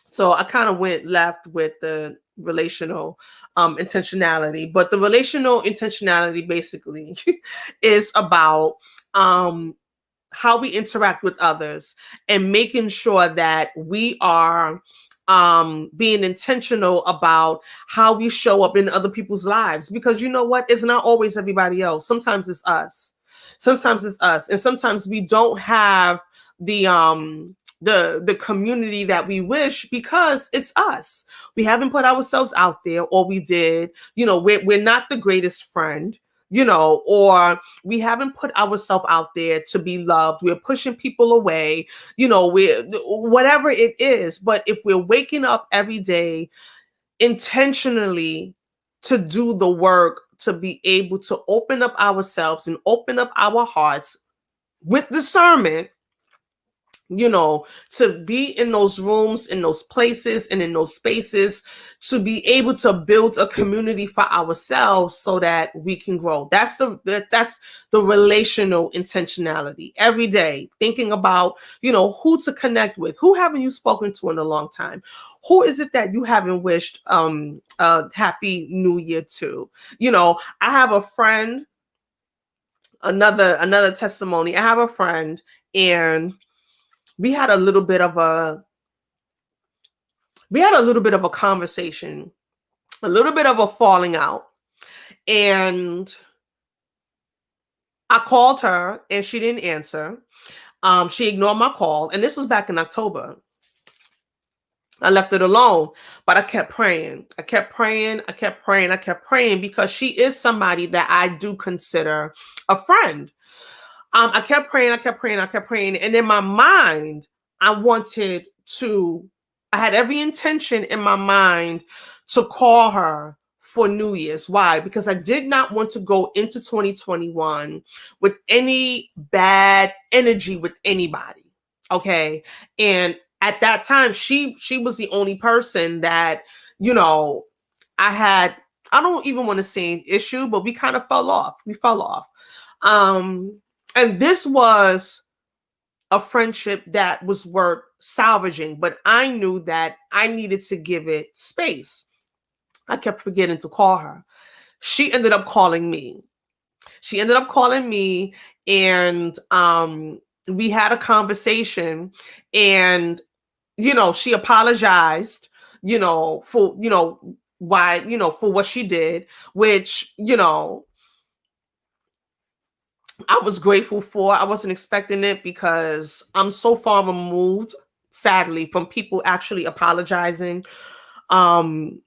So I kind of went left with the relational intentionality, but the relational intentionality basically is about how we interact with others, and making sure that we are being intentional about how we show up in other people's lives. Because you know what? It's not always everybody else. Sometimes it's us. And sometimes we don't have the community that we wish, because it's us. We haven't put ourselves out there, or we did, we're not the greatest friend, or we haven't put ourselves out there to be loved. We're pushing people away, we're whatever it is. But if we're waking up every day intentionally to do the work, to be able to open up ourselves and open up our hearts with discernment, to be in those rooms, in those places, and in those spaces, to be able to build a community for ourselves so that we can grow. That's the relational intentionality. Every day, thinking about, who to connect with. Who haven't you spoken to in a long time? Who is it that you haven't wished a happy new year to? I have a friend, another testimony. I have a friend, and we had a little bit of a conversation, a little bit of a falling out. And I called her and she didn't answer. She ignored my call. And this was back in October. I left it alone, but I kept praying. I kept praying because she is somebody that I do consider a friend. I kept praying. And in my mind, I had every intention in my mind to call her for New Year's. Why? Because I did not want to go into 2021 with any bad energy with anybody. Okay. And at that time, she was the only person that, I don't even want to say an issue, but we kind of fell off. And this was a friendship that was worth salvaging, but I knew that I needed to give it space. I kept forgetting to call her. She ended up calling me. And we had a conversation, and she apologized, for why, for what she did, which I was grateful for. I wasn't expecting it because I'm so far removed, sadly, from people actually apologizing for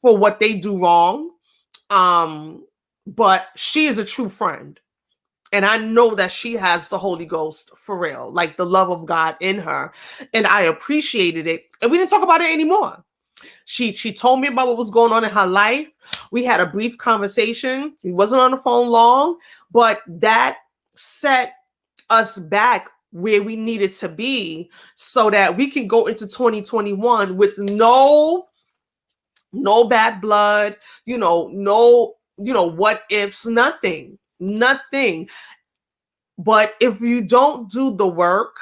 what they do wrong. But she is a true friend. And I know that she has the Holy Ghost for real, like the love of God in her. And I appreciated it. And we didn't talk about it anymore. She told me about what was going on in her life. We had a brief conversation. We wasn't on the phone long, but that set us back where we needed to be so that we can go into 2021 with no bad blood, no, what ifs, nothing. But if you don't do the work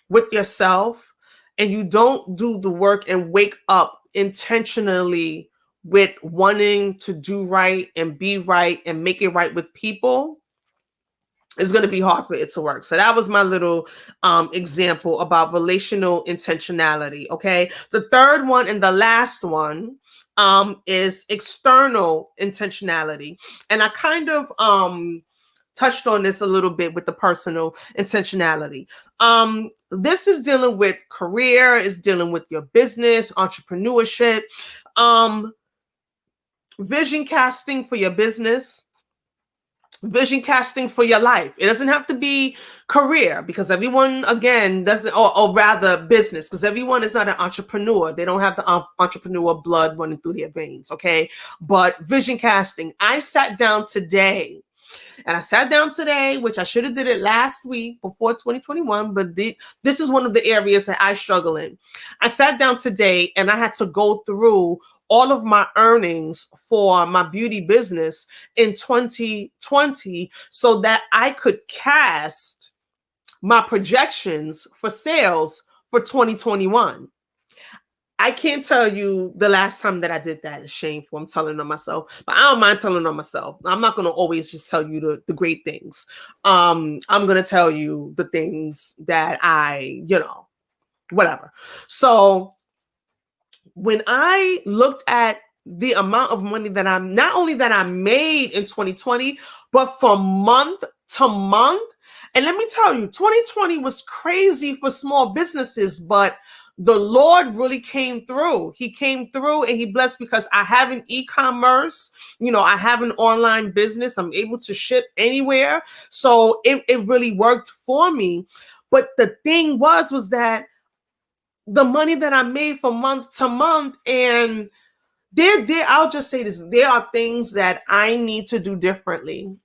with yourself, and you don't do the work and wake up intentionally with wanting to do right and be right and make it right with people, it's going to be hard for it to work. So that was my little example about relational intentionality. Okay. The third one and the last one is external intentionality. And I kind of touched on this a little bit with the personal intentionality. This is dealing with career, is dealing with your business, entrepreneurship, vision casting for your business, vision casting for your life. It doesn't have to be career, because everyone, again, doesn't, or rather business, because everyone is not an entrepreneur. They don't have the entrepreneur blood running through their veins. Okay. But vision casting, I sat down today, which I should have did it last week before 2021, but this is one of the areas that I struggle in. I sat down today and I had to go through all of my earnings for my beauty business in 2020 so that I could cast my projections for sales for 2021. I can't tell you the last time that I did that. It's shameful. I'm telling on myself, but I don't mind telling on myself. I'm not going to always just tell you the great things. I'm going to tell you the things that I, whatever. So when I looked at the amount of money that not only that I made in 2020, but from month to month. And let me tell you, 2020 was crazy for small businesses, but the Lord really came through. He came through and he blessed, because I have an e-commerce, I have an online business. I'm able to ship anywhere. So it really worked for me. But the thing was that the money that I made from month to month, and I'll just say this, there are things that I need to do differently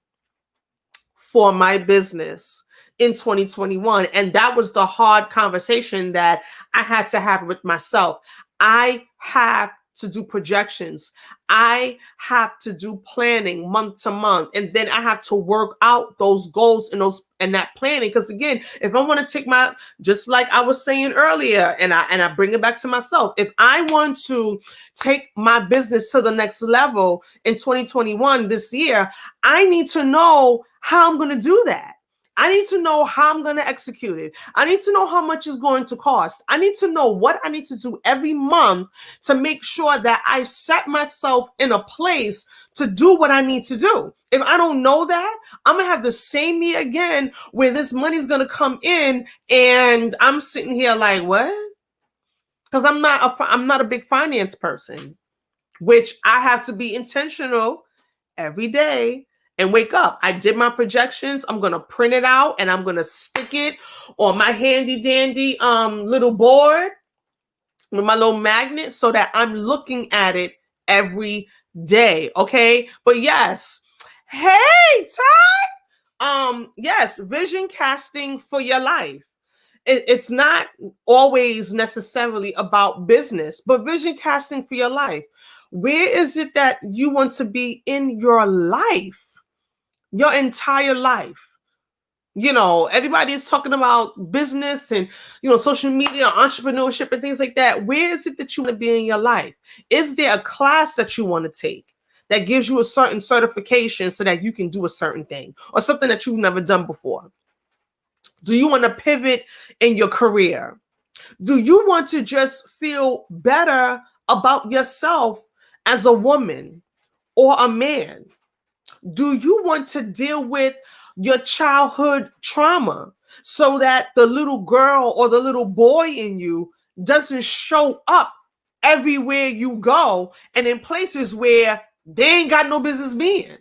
for my business in 2021. And that was the hard conversation that I had to have with myself. I have to do projections. I have to do planning month to month. And then I have to work out those goals and that planning. Because again, if I want to take just like I was saying earlier, and I bring it back to myself, if I want to take my business to the next level in 2021 this year, I need to know how I'm going to do that. I need to know how I'm going to execute it. I need to know how much it's going to cost. I need to know what I need to do every month to make sure that I set myself in a place to do what I need to do. If I don't know that, I'm going to have the same year again where this money's going to come in and I'm sitting here like, what? Because I'm not a big finance person, which I have to be intentional every day and wake up. I did my projections. I'm going to print it out and I'm going to stick it on my handy dandy little board with my little magnet so that I'm looking at it every day. Okay. But yes. Hey, Ty. Yes. Vision casting for your life. It's not always necessarily about business, but vision casting for your life. Where is it that you want to be in your life? Your entire life. Everybody is talking about business and, social media, entrepreneurship and things like that. Where is it that you want to be in your life? Is there a class that you want to take that gives you a certain certification so that you can do a certain thing or something that you've never done before? Do you want to pivot in your career? Do you want to just feel better about yourself as a woman or a man? Do you want to deal with your childhood trauma so that the little girl or the little boy in you doesn't show up everywhere you go and in places where they ain't got no business being?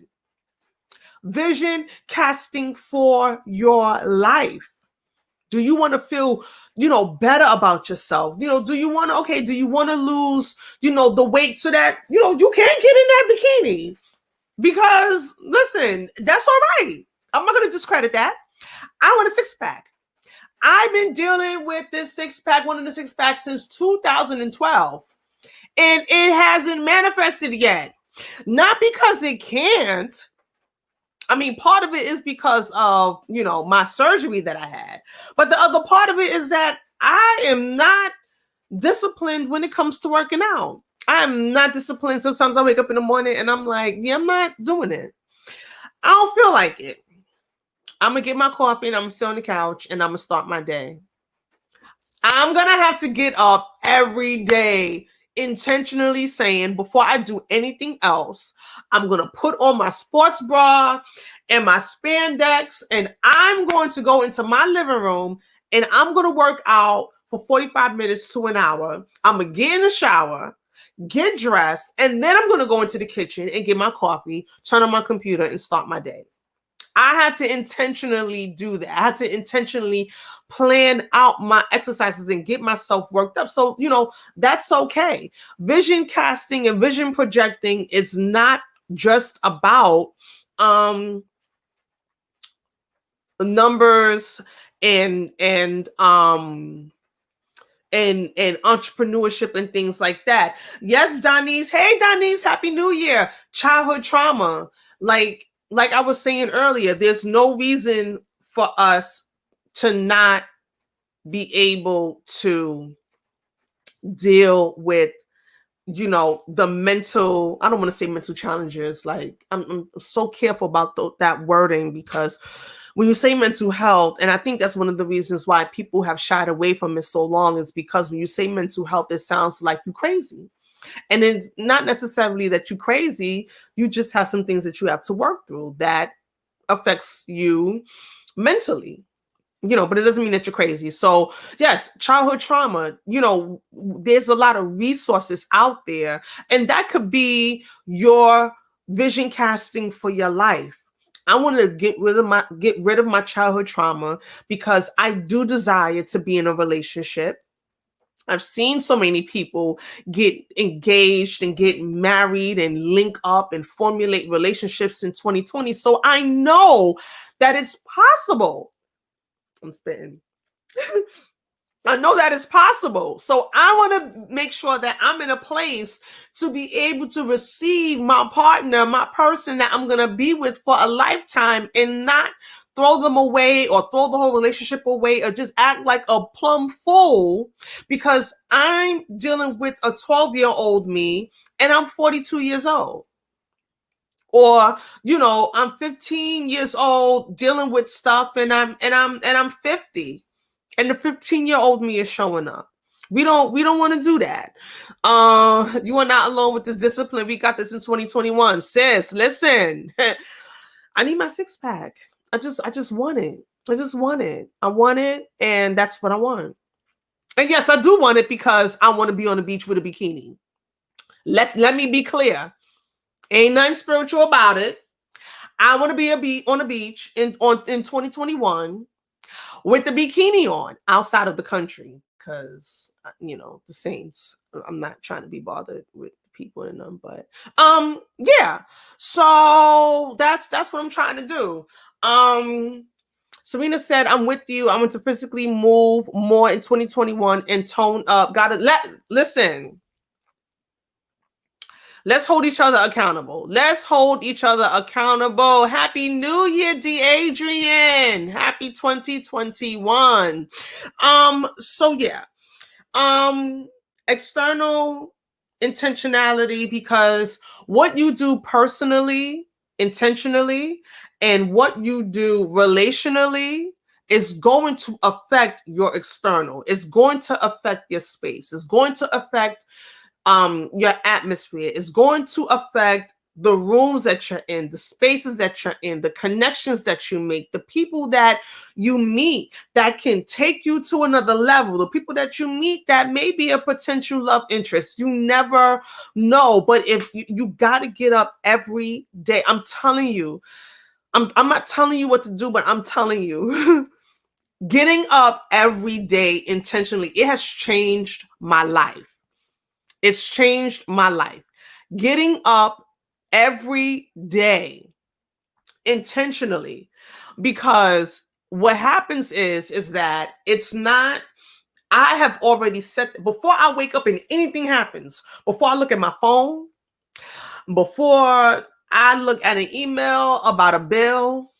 Vision casting for your life. Do you want to feel, better about yourself? Do you want to lose, the weight so that, you can't get in that bikini? Because listen, that's all right. I'm not going to discredit that. I want a six-pack. I've been dealing with this six-pack, one of the six-packs since 2012. And it hasn't manifested yet. Not because it can't. I mean, part of it is because of, my surgery that I had. But the other part of it is that I am not disciplined when it comes to working out. I'm not disciplined. Sometimes I wake up in the morning and I'm like, yeah, I'm not doing it. I don't feel like it. I'm going to get my coffee and I'm going to sit on the couch and I'm going to start my day. I'm going to have to get up every day intentionally saying, before I do anything else, I'm going to put on my sports bra and my spandex and I'm going to go into my living room and I'm going to work out for 45 minutes to an hour. I'm going to get in the shower, get dressed, and then I'm going to go into the kitchen and get my coffee, turn on my computer, and start my day. I had to intentionally do that. I had to intentionally plan out my exercises and get myself worked up. So, that's okay. Vision casting and vision projecting is not just about numbers and entrepreneurship and things like that. Yes, Donise. Hey, Donise, Happy New Year. Childhood trauma. Like I was saying earlier, there's no reason for us to not be able to deal with, the mental, I don't want to say mental challenges. Like I'm so careful about that wording, because when you say mental health, and I think that's one of the reasons why people have shied away from it so long, is because when you say mental health, it sounds like you're crazy. And it's not necessarily that you're crazy. You just have some things that you have to work through that affects you mentally, but it doesn't mean that you're crazy. So yes, childhood trauma, there's a lot of resources out there, and that could be your vision casting for your life. I want to get rid of my childhood trauma because I do desire to be in a relationship. I've seen so many people get engaged and get married and link up and formulate relationships in 2020. So I know that it's possible. I'm spitting. I know that is possible. So I want to make sure that I'm in a place to be able to receive my partner, my person that I'm going to be with for a lifetime, and not throw them away or throw the whole relationship away or just act like a plumb fool because I'm dealing with a 12-year-old me and I'm 42 years old. Or, I'm 15 years old dealing with stuff and I'm 50. And the 15-year-old me is showing up. We don't want to do that. You are not alone with this discipline. We got this in 2021. Sis, listen. I need my six-pack. I just want it. I just want it. I want it, and that's what I want. And yes, I do want it because I want to be on the beach with a bikini. Let me be clear. Ain't nothing spiritual about it. I want to be on the beach in 2021 with the bikini on outside of the country because the saints. I'm not trying to be bothered with people in them, but yeah. So that's what I'm trying to do. Serena said, "I'm with you. I want to physically move more in 2021 and tone up. Listen." Let's hold each other accountable. Happy New Year, D. Adrian. Happy 2021. So yeah. External intentionality, because what you do personally, intentionally, and what you do relationally is going to affect your external. It's going to affect your space. It's going to affect your atmosphere. Is going to affect the rooms that you're in, the spaces that you're in, the connections that you make, the people that you meet that can take you to another level, the people that you meet that may be a potential love interest. You never know. But if you got to get up every day, I'm telling you, I'm not telling you what to do, but I'm telling you, getting up every day intentionally, it has changed my life. It's changed my life. Getting up every day intentionally, because what happens is that it's not, I have already set, before I wake up and anything happens, before I look at my phone, before I look at an email about a bill,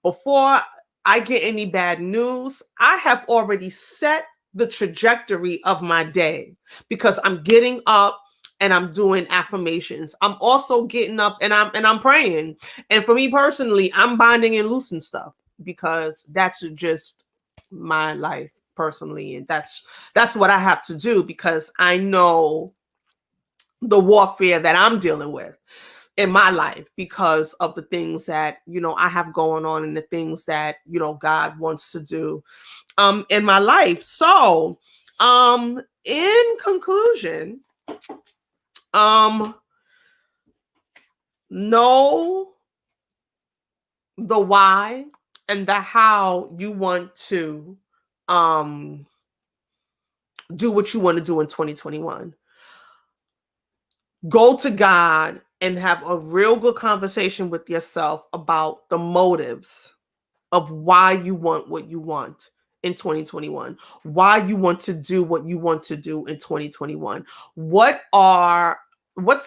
before I get any bad news, I have already set the trajectory of my day, because I'm getting up and I'm doing affirmations. I'm also getting up and I'm praying. And for me personally, I'm binding and loosing stuff, because that's just my life personally. And that's what I have to do, because I know the warfare that I'm dealing with in my life, because of the things that I have going on and the things that God wants to do in my life. So in conclusion, know the why and the how you want to do what you want to do in 2021. Go to God and have a real good conversation with yourself about the motives of why you want what you want in 2021, why you want to do what you want to do in 2021. What's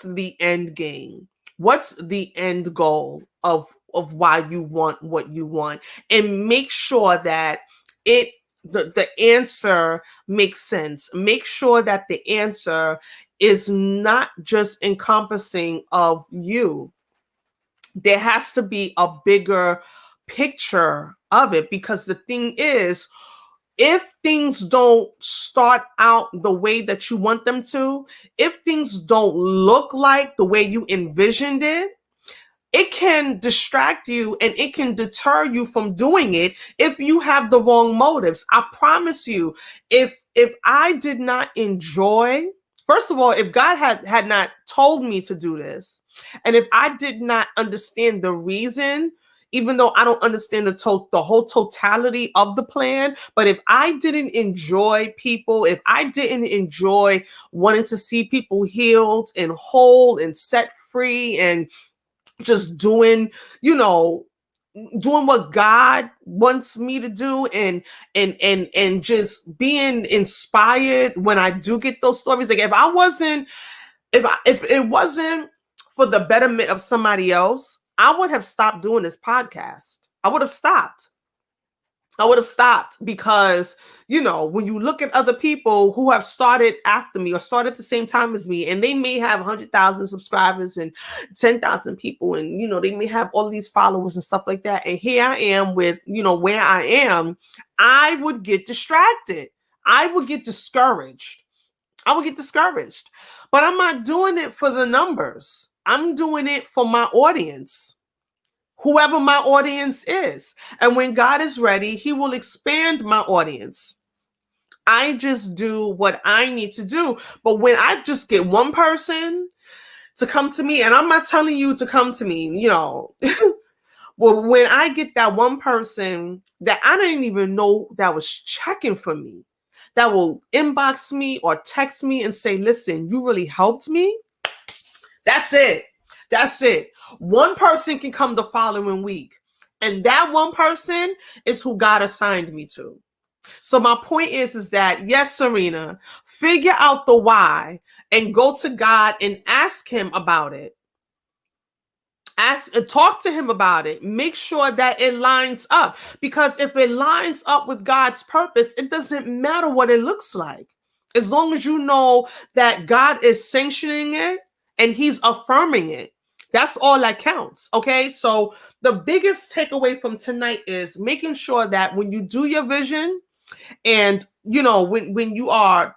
the end game? What's the end goal of why you want what you want? And make sure that the answer makes sense. Make sure that the answer is not just encompassing of you. There has to be a bigger picture of it, because the thing is, if things don't start out the way that you want them to, if things don't look like the way you envisioned it can distract you and it can deter you from doing it if you have the wrong motives. I promise you, if I did not enjoy, first of all, if God had not told me to do this, and if I did not understand the reason, even though I don't understand the whole totality of the plan, but if I didn't enjoy people, if I didn't enjoy wanting to see people healed and whole and set free and just doing, doing what God wants me to do, and just being inspired when I do get those stories. Like if it wasn't for the betterment of somebody else, I would have stopped doing this podcast. I would have stopped. Because, when you look at other people who have started after me or started at the same time as me, and they may have 100,000 subscribers and 10,000 people, and, they may have all these followers and stuff like that. And here I am with, where I am, I would get distracted. I would get discouraged. But I'm not doing it for the numbers. I'm doing it for my audience. Whoever my audience is. And when God is ready, he will expand my audience. I just do what I need to do. But when I just get one person to come to me, and I'm not telling you to come to me, well, when I get that one person that I didn't even know that was checking for me, that will inbox me or text me and say, listen, you really helped me. That's it. One person can come the following week. And that one person is who God assigned me to. So my point is that, yes, Serena, figure out the why and go to God and ask him about it. Talk to him about it. Make sure that it lines up. Because if it lines up with God's purpose, it doesn't matter what it looks like. As long as you know that God is sanctioning it and he's affirming it. That's all that counts. Okay. So the biggest takeaway from tonight is making sure that when you do your vision and, when you are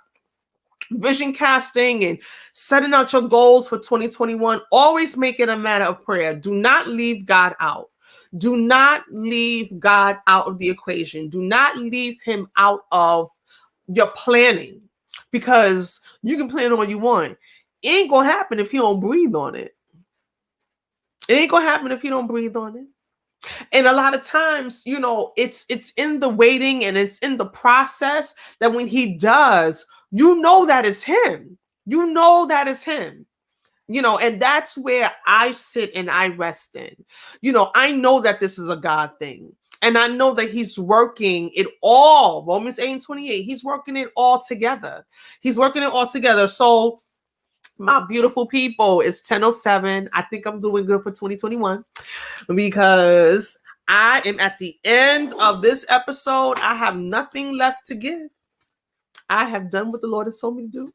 vision casting and setting out your goals for 2021, always make it a matter of prayer. Do not leave God out. Do not leave God out of the equation. Do not leave him out of your planning, because you can plan all you want. It ain't going to happen if you don't breathe on it. And a lot of times, it's in the waiting and it's in the process that when he does, that is him. And that's where I sit and I rest in. I know that this is a God thing. And I know that he's working it all. Romans 8:28. He's working it all together. So my beautiful people, it's 10:07. I think I'm doing good for 2021 because I am at the end of this episode. I have nothing left to give. I have done what the Lord has told me to do.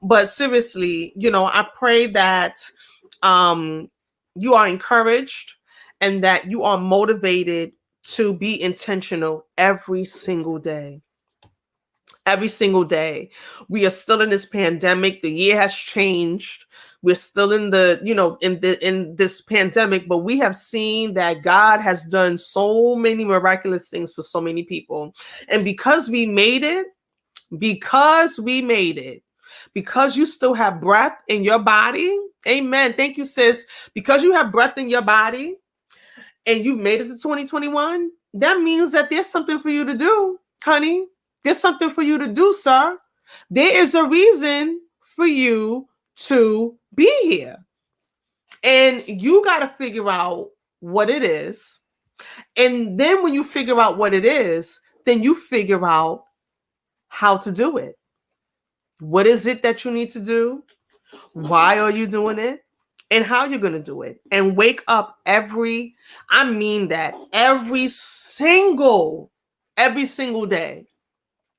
But seriously, I pray that you are encouraged and that you are motivated to be intentional every single day. Every single day. We are still in this pandemic. The year has changed. We're still in in this pandemic, but we have seen that God has done so many miraculous things for so many people. And because we made it, because you still have breath in your body. Amen. Thank you, sis. Because you have breath in your body and you've made it to 2021, that means that there's something for you to do, honey. There's something for you to do, sir. There is a reason for you to be here. And you got to figure out what it is. And then when you figure out what it is, then you figure out how to do it. What is it that you need to do? Why are you doing it? And how you're going to do it. And wake up every single day.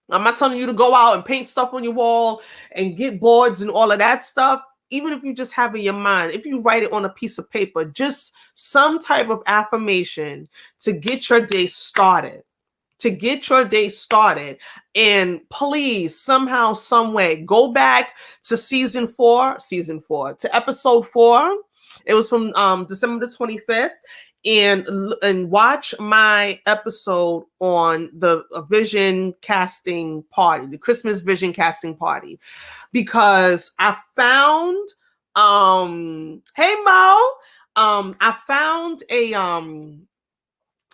I'm not telling you to go out and paint stuff on your wall and get boards and all of that stuff. Even if you just have it in your mind, if you write it on a piece of paper, just some type of affirmation to get your day started. And please, somehow, some way, go back to season 4, to episode 4. It was from December the 25th. And watch my episode on the vision casting party, the Christmas vision casting party, because I found, hey Mo, I found a, and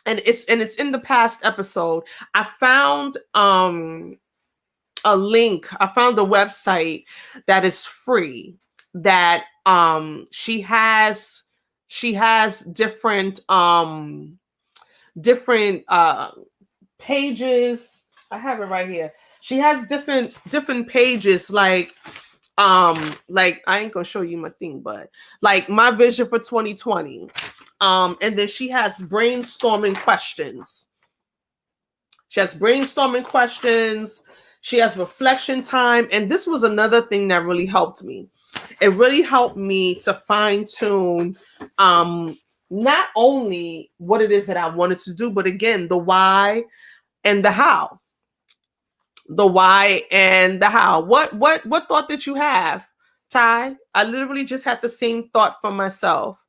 it's in the past episode. I found a link. I found a website that is free that she has she has different pages. I have it right here. She has different pages, like I ain't gonna show you my thing, but like my vision for 2020. And then she has brainstorming questions. She has brainstorming questions. She has reflection time. And this was another thing that really helped me. It really helped me to fine tune not only what it is that I wanted to do, but again, the why and the how. The why and the how. What thought did you have, Ty? I literally just had the same thought for myself.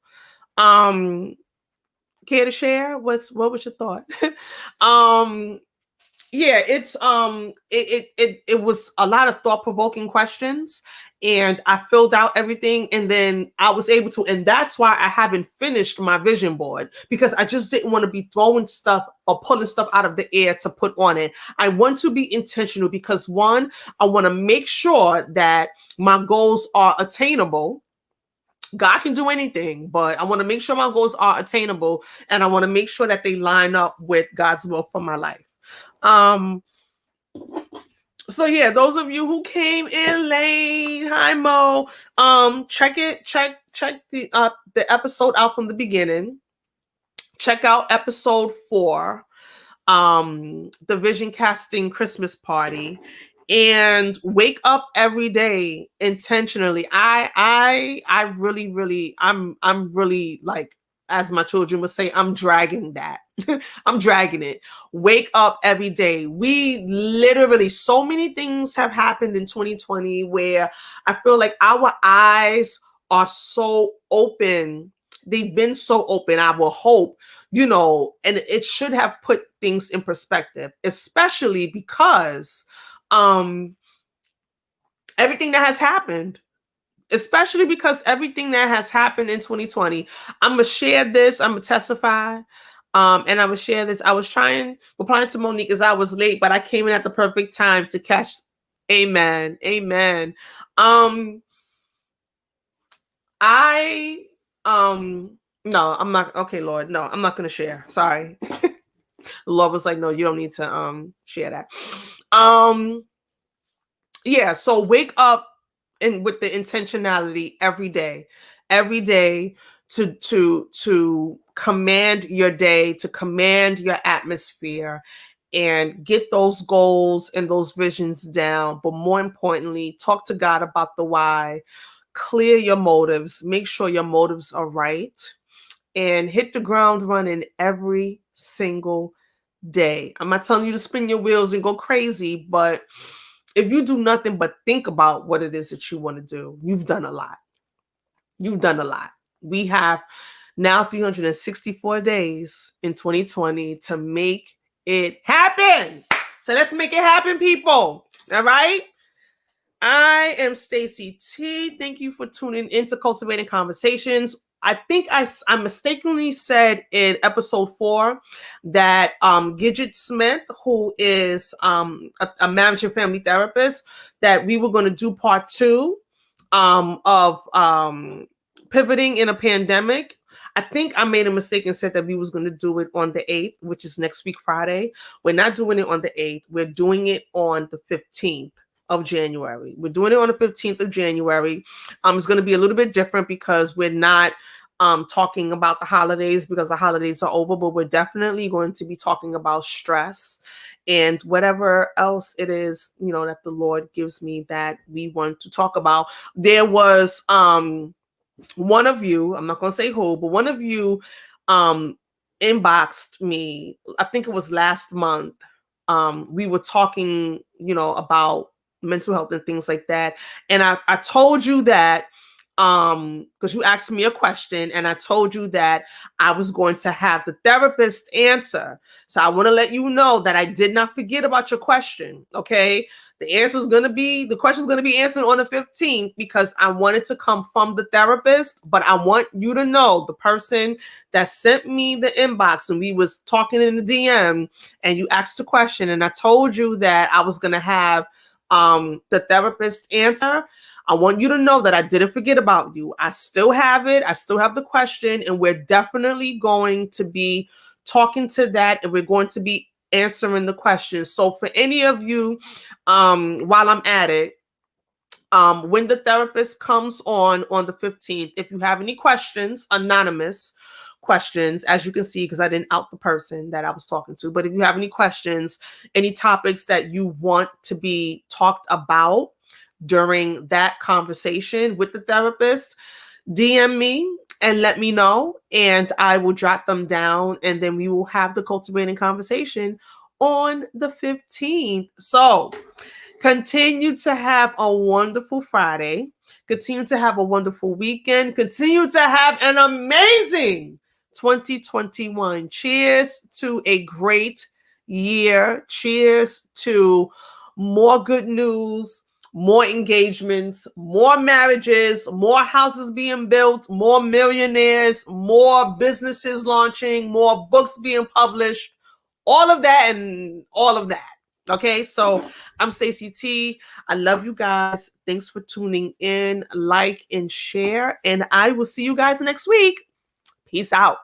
Care to share? What was your thought? Yeah, it's it was a lot of thought-provoking questions, and I filled out everything, and then I was able to, and that's why I haven't finished my vision board, because I just didn't want to be throwing stuff or pulling stuff out of the air to put on it. I want to be intentional because, one, I want to make sure that my goals are attainable. God can do anything, but I want to make sure my goals are attainable, and I want to make sure that they line up with God's will for my life. So yeah, those of you who came in late, hi Mo. Check the episode out from the beginning. Check out episode 4, the Vision Casting Christmas Party, and wake up every day intentionally. I really I'm really, like, as my children would say, I'm dragging that. I'm dragging it. Wake up every day. We literally, so many things have happened in 2020 where I feel like our eyes are so open. They've been so open. I will hope, and it should have put things in perspective, especially because everything that has happened. Especially because everything that has happened in 2020. I'm going to share this. I'm going to testify. And I will share this. I was replying to Monique as I was late, but I came in at the perfect time to catch. Amen. Amen. No, I'm not. Okay, Lord. No, I'm not going to share. Sorry. The Lord was like, no, you don't need to share that. Yeah. So wake up and with the intentionality every day to command your day, to command your atmosphere, and get those goals and those visions down. But more importantly, talk to God about the why, clear your motives, make sure your motives are right, and hit the ground running every single day. I'm not telling you to spin your wheels and go crazy, but if you do nothing but think about what it is that you want to do, you've done a lot. You've done a lot. We have now 364 days in 2020 to make it happen. So let's make it happen, people. All right. I am Stacy T. Thank you for tuning into Cultivating Conversations. I think I mistakenly said in episode 4 that Gidget Smith, who is a marriage and family therapist, that we were going to do part 2 of pivoting in a pandemic. I think I made a mistake and said that we was going to do it on the 8th, which is next week, Friday. We're not doing it on the 8th. We're doing it on the 15th. Of January. We're doing it on the 15th of January. It's going to be a little bit different because we're not talking about the holidays, because the holidays are over, but we're definitely going to be talking about stress and whatever else it is, that the Lord gives me that we want to talk about. There was one of you, I'm not going to say who, but one of you inboxed me, I think it was last month. We were talking, about mental health and things like that. And I told you that, because you asked me a question, and I told you that I was going to have the therapist answer. So I want to let you know that I did not forget about your question. Okay. The question's going to be answered on the 15th, because I wanted to come from the therapist, but I want you to know the person that sent me the inbox, and we was talking in the DM, and you asked the question, and I told you that I was going to have the therapist answer, I want you to know that I didn't forget about you. I still have it. I still have the question, and we're definitely going to be talking to that, and we're going to be answering the questions. So for any of you, while I'm at it, when the therapist comes on the 15th, if you have any questions, anonymous questions, as you can see, because I didn't out the person that I was talking to, but if you have any questions, any topics that you want to be talked about during that conversation with the therapist, DM me and let me know, and I will jot them down, and then we will have the cultivating conversation on the 15th. So continue to have a wonderful Friday. Continue to have a wonderful weekend. Continue to have an amazing 2021. Cheers to a great year. Cheers to more good news, more engagements, more marriages, more houses being built, more millionaires, more businesses launching, more books being published, all of that and all of that. Okay, so I'm Stacey T. I love you guys. Thanks for tuning in. Like and share, and I will see you guys next week. Peace out.